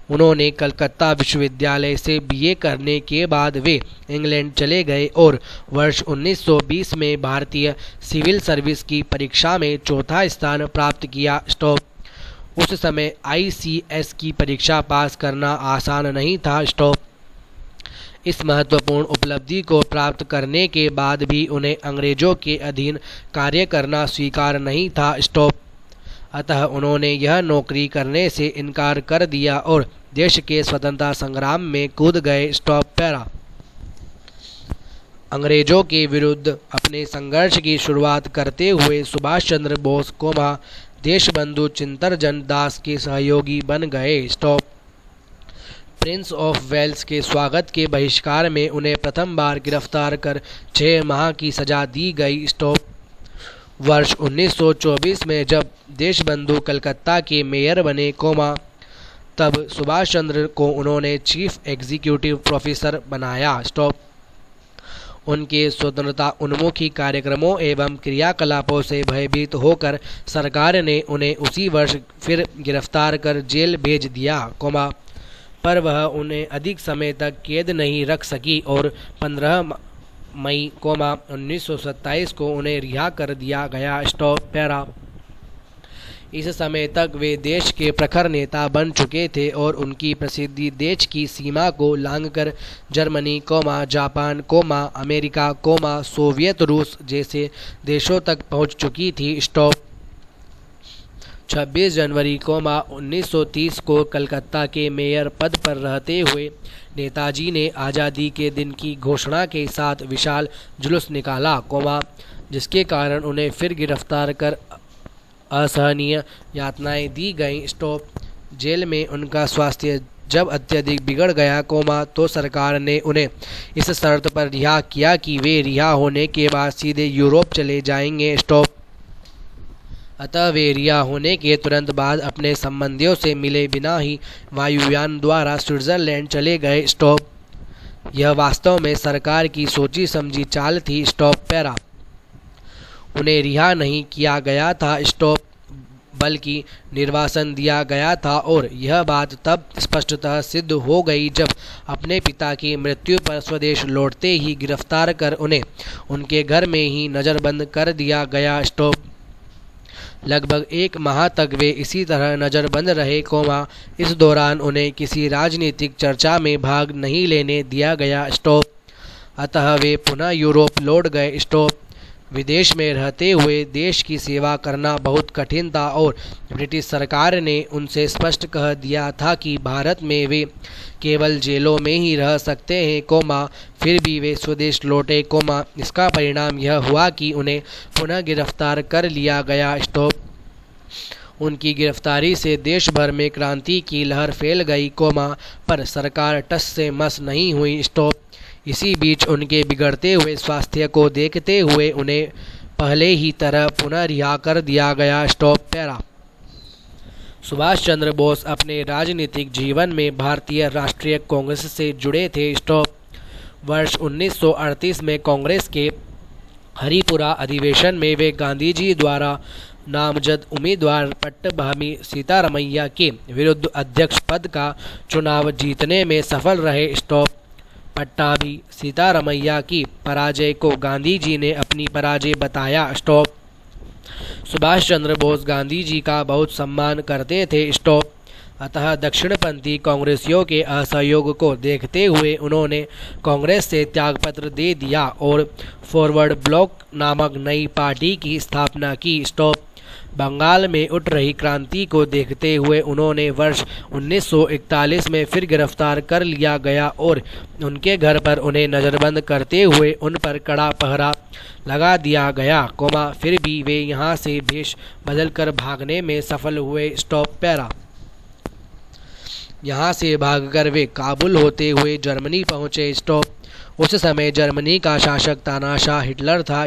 उन्होंने कलकत्ता विश्वविद्यालय से बीए करने के बाद वे इंग्लैंड चले गए और वर्ष 1920 में भारतीय सिविल सर्विस की परीक्षा में 4था स्थान प्राप्त किया। स्टॉप। उस समय ICS की परीक्षा पास करना आसान नहीं था। स्टॉप। इस महत्वपूर्ण उपलब्धि को प्राप्त करने के बाद भी उन्हें अंग्रेजों के अधीन कार्य करना स्वीकार नहीं था। स्टॉप। अतः उन्होंने यह नौकरी करने से इनकार कर दिया और देश के स्वतंत्रता संग्राम में कूद गए। स्टॉप। पैरा। अंग्रेजों के विरुद्ध अपने संघर्ष की शुरुआत करते हुए सुभाष चंद्र बोस, देशबंधु चित्तरंजन दास के सहयोगी बन गए। स्टॉप। प्रिंस ऑफ वेल्स के स्वागत के बहिष्कार में उन्हें प्रथम बार गिरफ्तार कर 6 माह की सजा दी गई। स्टॉप। वर्ष 1924 में जब देशबंधु कलकत्ता के मेयर बने, तब सुभाष चंद्र को उन्होंने चीफ एग्जीक्यूटिव प्रोफेसर बनाया। उनके स्वतंत्रता उन्मुखी कार्यक्रमों एवं क्रियाकलापों से भयभीत होकर सरकार ने उन्हें उसी वर्ष फिर गिरफ्तार कर जेल भेज दिया, पर वह उन्हें अधिक समय तक कैद नहीं रख सकी और 15 मई 1927 को उन्हें रिहा कर दिया गया। इस समय तक वे देश के प्रखर नेता बन चुके थे और उनकी प्रसिद्धि देश की सीमा को लांघकर जर्मनी, जापान, अमेरिका, सोवियत रूस जैसे देशों तक पहुंच चुकी थी। 26 जनवरी 1930 को कलकत्ता के मेयर पद पर रहते हुए नेताजी ने आज़ादी के दिन की घोषणा के साथ विशाल जुलूस निकाला, जिसके कारण उन्हें फिर गिरफ्तार कर असहनीय यातनाएं दी गईं। जेल में उनका स्वास्थ्य जब अत्यधिक बिगड़ गया, तो सरकार ने उन्हें इस शर्त पर रिहा किया कि वे रिहा होने के बाद सीधे यूरोप चले जाएंगे। अतः वे रिहा होने के तुरंत बाद अपने संबंधियों से मिले बिना ही वायुयान द्वारा स्विट्जरलैंड चले गए। यह वास्तव में सरकार की सोची समझी चाल थी। उन्हें रिहा नहीं किया गया था, बल्कि निर्वासन दिया गया था, और यह बात तब स्पष्टतः सिद्ध हो गई जब अपने पिता की मृत्यु पर स्वदेश लौटते ही गिरफ्तार कर उन्हें उनके घर में ही नज़रबंद कर दिया गया। लगभग 1 माह तक वे इसी तरह नज़रबंद रहे, इस दौरान उन्हें किसी राजनीतिक चर्चा में भाग नहीं लेने दिया गया। अतः वे पुनः यूरोप लौट गए। विदेश में रहते हुए देश की सेवा करना बहुत कठिन था और ब्रिटिश सरकार ने उनसे स्पष्ट कह दिया था कि भारत में वे केवल जेलों में ही रह सकते हैं, फिर भी वे स्वदेश लौटे, इसका परिणाम यह हुआ कि उन्हें पुनः गिरफ्तार कर लिया गया। उनकी गिरफ्तारी से देश भर में क्रांति की लहर फैल गई, पर सरकार टस से मस नहीं हुई। इसी बीच उनके बिगड़ते हुए स्वास्थ्य को देखते हुए उन्हें पहले ही तरह पुनः रिहा कर दिया गया। सुभाष चंद्र बोस अपने राजनीतिक जीवन में भारतीय राष्ट्रीय कांग्रेस से जुड़े थे। वर्ष 1938 में कांग्रेस के हरिपुरा अधिवेशन में वे गांधी जी द्वारा नामजद उम्मीदवार पट्टभामी सीतारमैया के विरुद्ध अध्यक्ष पद का चुनाव जीतने में सफल रहे। पट्टाभी सीतारमैया की पराजय को गांधी जी ने अपनी पराजय बताया। सुभाष चंद्र बोस गांधी जी का बहुत सम्मान करते थे। अतः दक्षिणपंथी कांग्रेसियों के असहयोग को देखते हुए उन्होंने कांग्रेस से त्यागपत्र दे दिया और फॉरवर्ड ब्लॉक नामक नई पार्टी की स्थापना की। बंगाल में उठ रही क्रांति को देखते हुए उन्होंने वर्ष 1941 में फिर गिरफ्तार कर लिया गया और उनके घर पर उन्हें नज़रबंद करते हुए उन पर कड़ा पहरा लगा दिया गया, फिर भी वे यहाँ से भेष बदलकर भागने में सफल हुए। यहाँ से भागकर वे काबुल होते हुए जर्मनी पहुँचे। उस समय जर्मनी का शासक तानाशाह हिटलर था।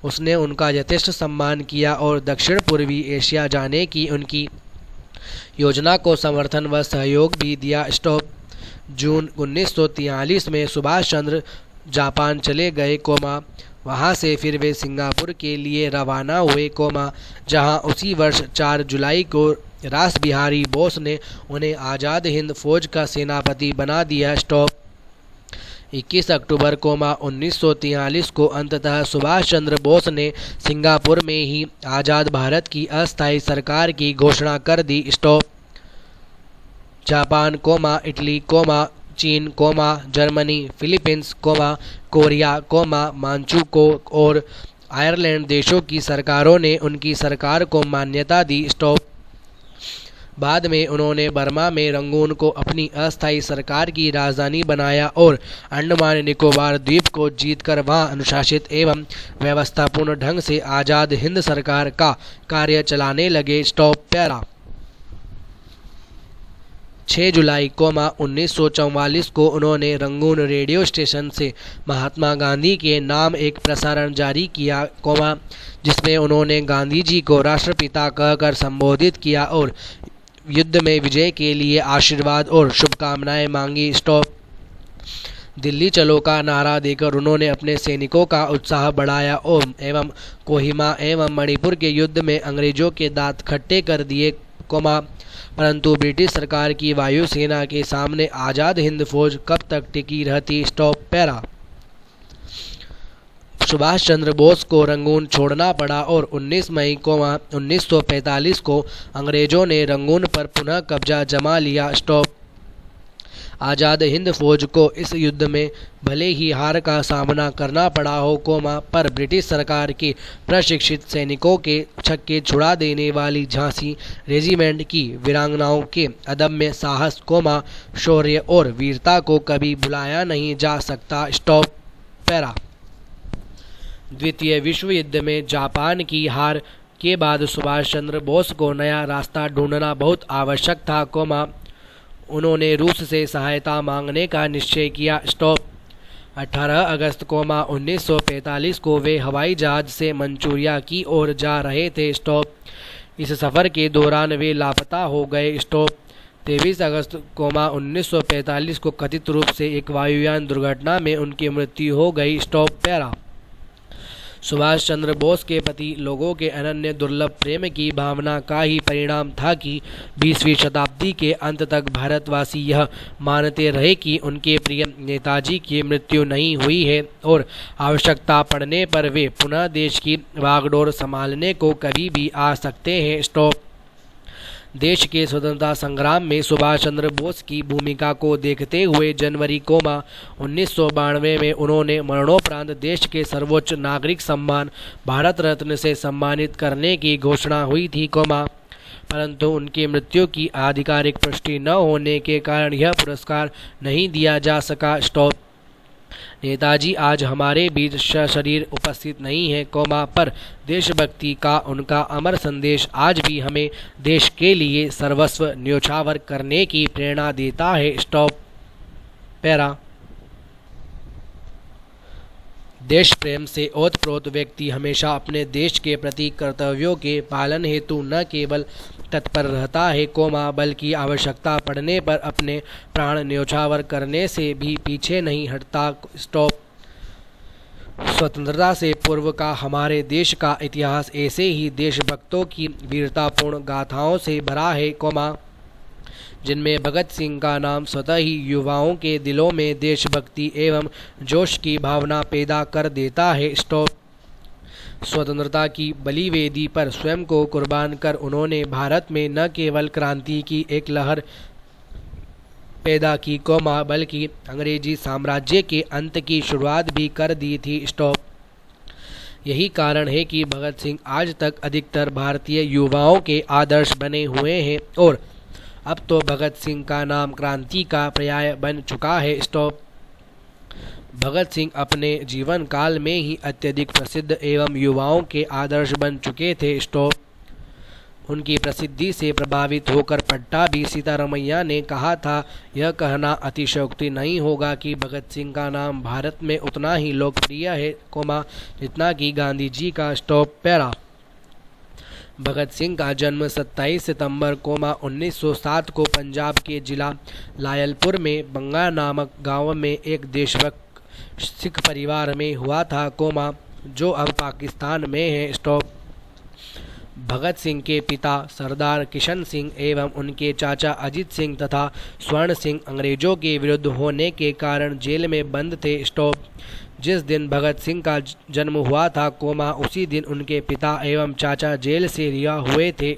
उसने उनका यथेष्ट सम्मान किया और दक्षिण पूर्वी एशिया जाने की उनकी योजना को समर्थन व सहयोग भी दिया। जून 1943 में सुभाष चंद्र जापान चले गए, वहाँ से फिर वे सिंगापुर के लिए रवाना हुए, जहाँ उसी वर्ष 4 जुलाई को रास बिहारी बोस ने उन्हें आज़ाद हिंद फौज का सेनापति बना दिया। 21 अक्टूबर 1943 को अंततः सुभाष चंद्र बोस ने सिंगापुर में ही आज़ाद भारत की अस्थायी सरकार की घोषणा कर दी। जापान, इटली, चीन, जर्मनी, फिलीपींस, कोरिया, मांचुको और आयरलैंड देशों की सरकारों ने उनकी सरकार को मान्यता दी। बाद में उन्होंने बर्मा में रंगून को अपनी अस्थायी सरकार की राजधानी बनाया और अंडमान निकोबार द्वीप को जीतकर वहां अनुशासित एवं व्यवस्थापूर्ण ढंग से आज़ाद हिंद सरकार का कार्य चलाने लगे। 6 जुलाई 1944 को उन्होंने रंगून रेडियो स्टेशन से महात्मा गांधी के नाम एक प्रसारण जारी किया, जिसमें उन्होंने गांधी जी को राष्ट्रपिता कहकर संबोधित किया और युद्ध में विजय के लिए आशीर्वाद और शुभकामनाएं मांगी। स्टॉप। दिल्ली चलो का नारा देकर उन्होंने अपने सैनिकों का उत्साह बढ़ाया एवं कोहिमा एवं मणिपुर के युद्ध में अंग्रेजों के दांत खट्टे कर दिए, परंतु ब्रिटिश सरकार की वायुसेना के सामने आज़ाद हिंद फौज कब तक टिकी रहती। Stop para. सुभाष चंद्र बोस को रंगून छोड़ना पड़ा और 19 मई 1945 को अंग्रेजों ने रंगून पर पुनः कब्जा जमा लिया। स्टॉप। आज़ाद हिंद फौज को इस युद्ध में भले ही हार का सामना करना पड़ा हो, पर ब्रिटिश सरकार के प्रशिक्षित सैनिकों के छक्के छुड़ा देने वाली झांसी रेजिमेंट की वीरांगनाओं के अदम्य साहस, शौर्य और वीरता को कभी भुलाया नहीं जा सकता। Stop para. द्वितीय विश्व युद्ध में जापान की हार के बाद सुभाष चंद्र बोस को नया रास्ता ढूंढना बहुत आवश्यक था, उन्होंने रूस से सहायता मांगने का निश्चय किया। स्टॉप। 18 अगस्त 1945 को वे हवाई जहाज से मंचूरिया की ओर जा रहे थे। स्टॉप। इस सफ़र के दौरान वे लापता हो गए। स्टॉप। 23 अगस्त 1945 को कथित रूप से एक वायुयान दुर्घटना में उनकी मृत्यु हो गई। Stop para. सुभाष चंद्र बोस के प्रति लोगों के अनन्य दुर्लभ प्रेम की भावना का ही परिणाम था कि 20वीं शताब्दी के अंत तक भारतवासी यह मानते रहे कि उनके प्रिय नेताजी की मृत्यु नहीं हुई है और आवश्यकता पड़ने पर वे पुनः देश की बागडोर संभालने को कभी भी आ सकते हैं। स्टॉप। देश के स्वतंत्रता संग्राम में सुभाष चंद्र बोस की भूमिका को देखते हुए जनवरी 1992 में उन्होंने मरणोपरांत देश के सर्वोच्च नागरिक सम्मान भारत रत्न से सम्मानित करने की घोषणा हुई थी, परंतु उनकी मृत्यु की आधिकारिक पुष्टि न होने के कारण यह पुरस्कार नहीं दिया जा सका। स्टॉप। नेताजी आज हमारे बीच सशरीर उपस्थित नहीं है, पर देशभक्ति का उनका अमर संदेश आज भी हमें देश के लिए सर्वस्व न्योछावर करने की प्रेरणा देता है। Stop para. देश प्रेम से ओतप्रोत व्यक्ति हमेशा अपने देश के प्रति कर्तव्यों के पालन हेतु न केवल तत्पर रहता है, बल्कि आवश्यकता पड़ने पर अपने प्राण न्योछावर करने से भी पीछे नहीं हटता। स्टॉप। स्वतंत्रता से पूर्व का हमारे देश का इतिहास ऐसे ही देशभक्तों की वीरतापूर्ण गाथाओं से भरा है, जिनमें भगत सिंह का नाम स्वतः ही युवाओं के दिलों में देशभक्ति एवं जोश की भावना पैदा कर देता है। स्टॉप। स्वतंत्रता की बलिवेदी पर स्वयं को कुर्बान कर उन्होंने भारत में न केवल क्रांति की एक लहर पैदा की, बल्कि अंग्रेजी साम्राज्य के अंत की शुरुआत भी कर दी थी। स्टॉप। यही कारण है कि भगत सिंह आज तक अधिकतर भारतीय युवाओं के आदर्श बने हुए हैं और अब तो भगत सिंह का नाम क्रांति का पर्याय बन चुका है। स्टॉप। भगत सिंह अपने जीवन काल में ही अत्यधिक प्रसिद्ध एवं युवाओं के आदर्श बन चुके थे। स्टॉप। उनकी प्रसिद्धि से प्रभावित होकर पट्टाभी सीतारमैया ने कहा था, यह कहना अतिशयोक्ति नहीं होगा कि भगत सिंह का नाम भारत में उतना ही लोकप्रिय है, जितना कि गांधी जी का। Stop para. भगत सिंह का जन्म 27 सितंबर 1907 को पंजाब के जिला लायलपुर में बंगा नामक गांव में एक देशभक्त सिख परिवार में हुआ था, जो अब पाकिस्तान में है। स्टॉप। भगत सिंह के पिता सरदार किशन सिंह एवं उनके चाचा अजीत सिंह तथा स्वर्ण सिंह अंग्रेजों के विरुद्ध होने के कारण जेल में बंद थे। स्टॉप। जिस दिन भगत सिंह का जन्म हुआ था, उसी दिन उनके पिता एवं चाचा जेल से रिहा हुए थे,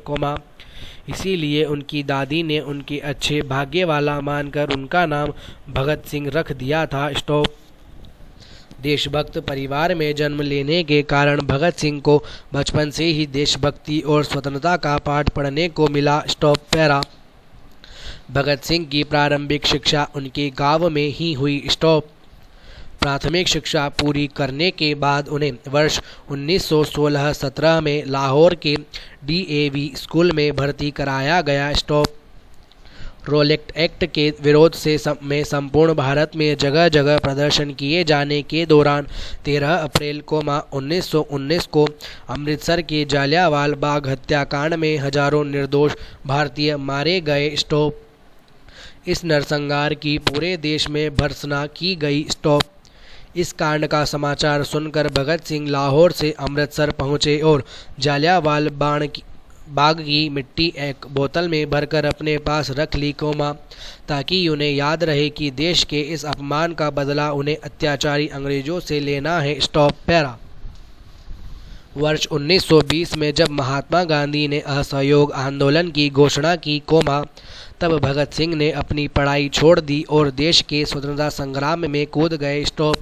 इसीलिए उनकी दादी ने उनके अच्छे भाग्य वाला मानकर उनका नाम भगत सिंह रख दिया था। स्टॉप। देशभक्त परिवार में जन्म लेने के कारण भगत सिंह को बचपन से ही देशभक्ति और स्वतंत्रता का पाठ पढ़ने को मिला। Stop para. भगत सिंह की प्रारंभिक शिक्षा उनके गांव में ही हुई। स्टॉप। प्राथमिक शिक्षा पूरी करने के बाद उन्हें वर्ष 1916-17 में लाहौर के DAV स्कूल में भर्ती कराया गया। स्टॉप। रोलेट एक्ट के विरोध से संपूर्ण भारत में जगह जगह प्रदर्शन किए जाने के दौरान 13 अप्रैल 1919 को अमृतसर के जालियांवाला बाग हत्याकांड में हजारों निर्दोष भारतीय मारे गए। स्टॉप। इस नरसंहार की पूरे देश में भर्त्सना की गई। स्टॉप। इस कांड का समाचार सुनकर भगत सिंह लाहौर से अमृतसर पहुंचे और जालियांवाला बाग की मिट्टी एक बोतल में भरकर अपने पास रख ली, ताकि उन्हें याद रहे कि देश के इस अपमान का बदला उन्हें अत्याचारी अंग्रेजों से लेना है। Stop para. वर्ष 1920 में जब महात्मा गांधी ने असहयोग आंदोलन की घोषणा की, तब भगत सिंह ने अपनी पढ़ाई छोड़ दी और देश के स्वतंत्रता संग्राम में कूद गए। स्टॉप।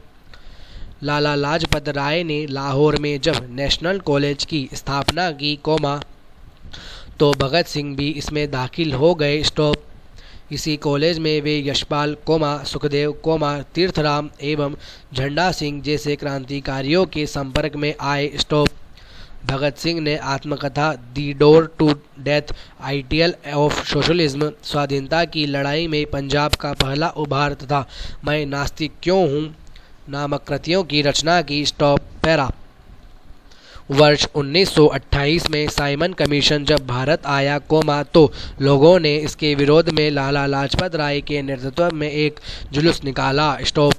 लाला लाजपत राय ने लाहौर में जब नेशनल कॉलेज की स्थापना की, तो भगत सिंह भी इसमें दाखिल हो गए। स्टॉप। इसी कॉलेज में वे यशपाल, सुखदेव, तीर्थराम एवं झंडा सिंह जैसे क्रांतिकारियों के संपर्क में आए। स्टॉप। भगत सिंह ने आत्मकथा the door to death, ideal of socialism, स्वाधीनता की लड़ाई में पंजाब का पहला उभार तथा मैं नास्तिक क्यों हूँ नामक कृतियों की रचना की। Stop para. वर्ष 1928 में साइमन कमीशन जब भारत आया, तो लोगों ने इसके विरोध में लाला लाजपत राय के नेतृत्व में एक जुलूस निकाला। स्टॉप।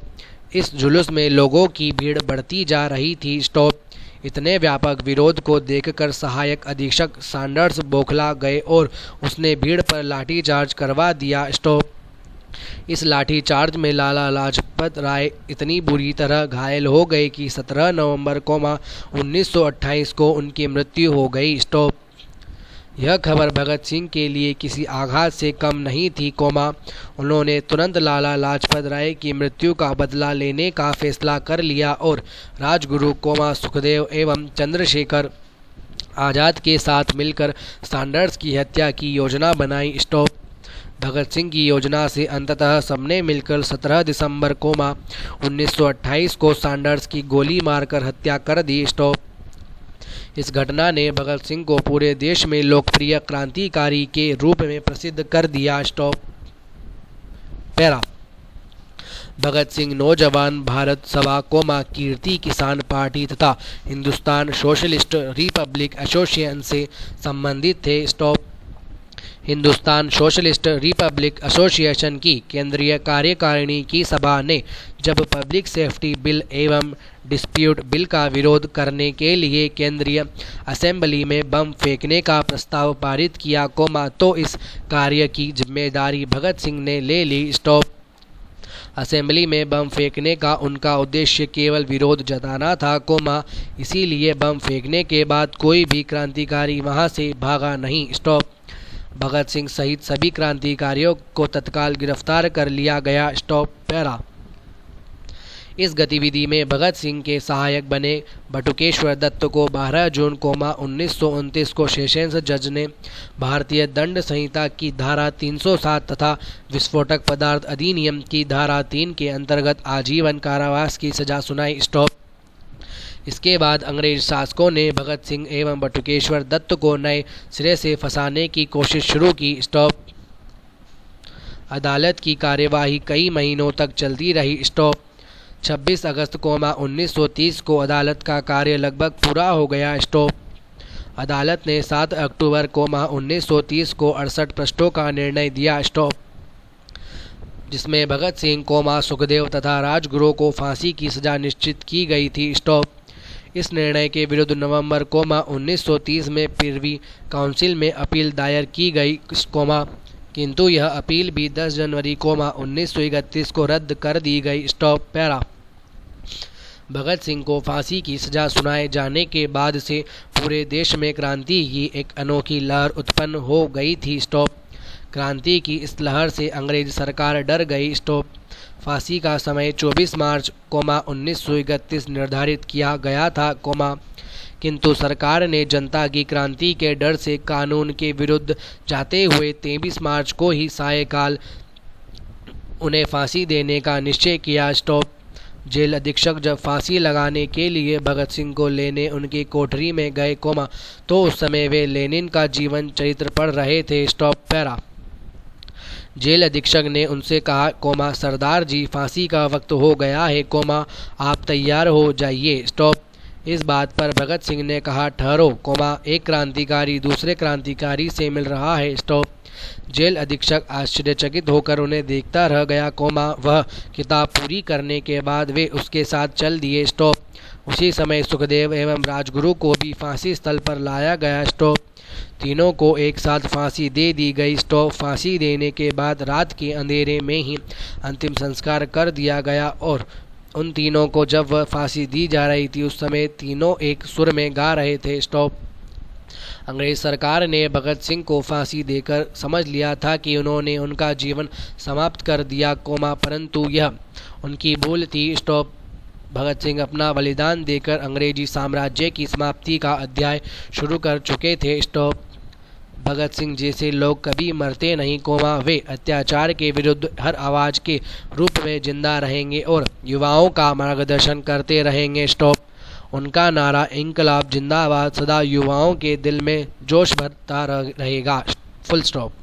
इस जुलूस में लोगों की भीड़ बढ़ती जा रही थी। स्टॉप। इतने व्यापक विरोध को देखकर सहायक अधीक्षक सैंडर्स बौखला गए और उसने भीड़ पर लाठीचार्ज करवा दिया। स्टॉप। इस लाठीचार्ज में लाला लाजपत राय इतनी बुरी तरह घायल हो गए कि 17 नवंबर 1928 को उनकी मृत्यु हो गई। स्टॉप। यह खबर भगत सिंह के लिए किसी आघात से कम नहीं थी, उन्होंने तुरंत लाला लाजपत राय की मृत्यु का बदला लेने का फैसला कर लिया और राजगुरु, सुखदेव एवं चंद्रशेखर आज़ाद के साथ मिलकर सैंडर्स की हत्या की योजना बनाई। स्टॉप। भगत सिंह की योजना से अंततः सबने मिलकर 17 दिसंबर 1928 को सैंडर्स की गोली मारकर हत्या कर दी। स्टॉप। इस घटना ने भगत सिंह को पूरे देश में लोकप्रिय क्रांतिकारी के रूप में प्रसिद्ध कर दिया। Stop para. भगत सिंह नौजवान भारत सभा, कीर्ति किसान पार्टी तथा हिंदुस्तान सोशलिस्ट रिपब्लिक एसोसिएशन से संबंधित थे। Stop. Hindustan socialist Republic association की केंद्रीय कार्यकारिणी की सभा ने जब पब्लिक सेफ्टी बिल एवं डिस्प्यूट बिल का विरोध करने के लिए केंद्रीय असेंबली में बम फेंकने का प्रस्ताव पारित किया, तो इस कार्य की जिम्मेदारी भगत सिंह ने ले ली। स्टॉप। असेंबली में बम फेंकने का उनका उद्देश्य केवल विरोध जताना था, इसीलिए बम फेंकने के बाद कोई भी क्रांतिकारी वहां से भागा नहीं। स्टॉप। भगत सिंह सहित सभी क्रांतिकारियों को तत्काल गिरफ्तार कर लिया गया। Stop para. इस गतिविधि में भगत सिंह के सहायक बने बटुकेश्वर दत्त को 12 जून 1929 को सेशंस जज ने भारतीय दंड संहिता की धारा 307 तथा विस्फोटक पदार्थ अधिनियम की धारा 3 के अंतर्गत आजीवन कारावास की सजा सुनाई। स्टॉप। इसके बाद अंग्रेज शासकों ने भगत सिंह एवं बटुकेश्वर दत्त को नए सिरे से फंसाने की कोशिश शुरू की। स्टॉप। अदालत की कार्यवाही कई महीनों तक चलती रही। स्टॉप। 26 अगस्त 1930 को अदालत का कार्य लगभग पूरा हो गया। स्टॉप। अदालत ने 7 अक्टूबर 1930 को 68 पृष्ठों का निर्णय दिया। स्टॉप। जिसमें भगत सिंह, सुखदेव तथा राजगुरु को फांसी की सजा निश्चित की गई थी। स्टॉप। इस निर्णय के विरुद्ध नवंबर 1930 में प्रिवी काउंसिल में अपील दायर की गई, किंतु यह अपील भी 10 जनवरी 1931 को रद्द कर दी गई। Stop para. भगत सिंह को फांसी की सजा सुनाए जाने के बाद से पूरे देश में क्रांति की एक अनोखी लहर उत्पन्न हो गई थी। स्टॉप। क्रांति की इस लहर से अंग्रेज सरकार डर गई। स्टॉप। फांसी का समय 24 मार्च 1931 निर्धारित किया गया था, किंतु सरकार ने जनता की क्रांति के डर से कानून के विरुद्ध जाते हुए 23 मार्च को ही सायकाल उन्हें फांसी देने का निश्चय किया। स्टॉप। जेल अधीक्षक जब फांसी लगाने के लिए भगत सिंह को लेने उनकी कोठरी में गए, तो उस समय वे लेनिन का जीवन चरित्र पढ़ रहे थे। Stop para. जेल अधीक्षक ने उनसे कहा, सरदार जी फांसी का वक्त हो गया है, आप तैयार हो जाइए। स्टॉप। इस बात पर भगत सिंह ने कहा, ठहरो, एक क्रांतिकारी दूसरे क्रांतिकारी से मिल रहा है, स्टॉप। जेल अधीक्षक आश्चर्यचकित होकर उन्हें देखता रह गया, वह किताब पूरी करने के बाद वे उसके साथ चल दिए, स्टॉप। उसी समय सुखदेव एवं राजगुरु को भी फांसी स्थल पर लाया गया, स्टॉप। तीनों को एक साथ फांसी दे दी गई, स्टॉप। फांसी देने के बाद रात के अंधेरे में ही अंतिम संस्कार कर दिया गया और उन तीनों को जब वह फांसी दी जा रही थी उस समय तीनों एक सुर में गा रहे थे, स्टॉप। अंग्रेज सरकार ने भगत सिंह को फांसी देकर समझ लिया था कि उन्होंने उनका जीवन समाप्त कर दिया, परंतु यह उनकी भूल थी, स्टॉप। भगत सिंह अपना बलिदान देकर अंग्रेजी साम्राज्य की समाप्ति का अध्याय शुरू कर चुके थे, स्टॉप। भगत सिंह जैसे लोग कभी मरते नहीं, वे अत्याचार के विरुद्ध हर आवाज़ के रूप में जिंदा रहेंगे और युवाओं का मार्गदर्शन करते रहेंगे, स्टॉप। उनका नारा इंकलाब जिंदाबाद सदा युवाओं के दिल में जोश भरता रहेगा, फुल स्टॉप।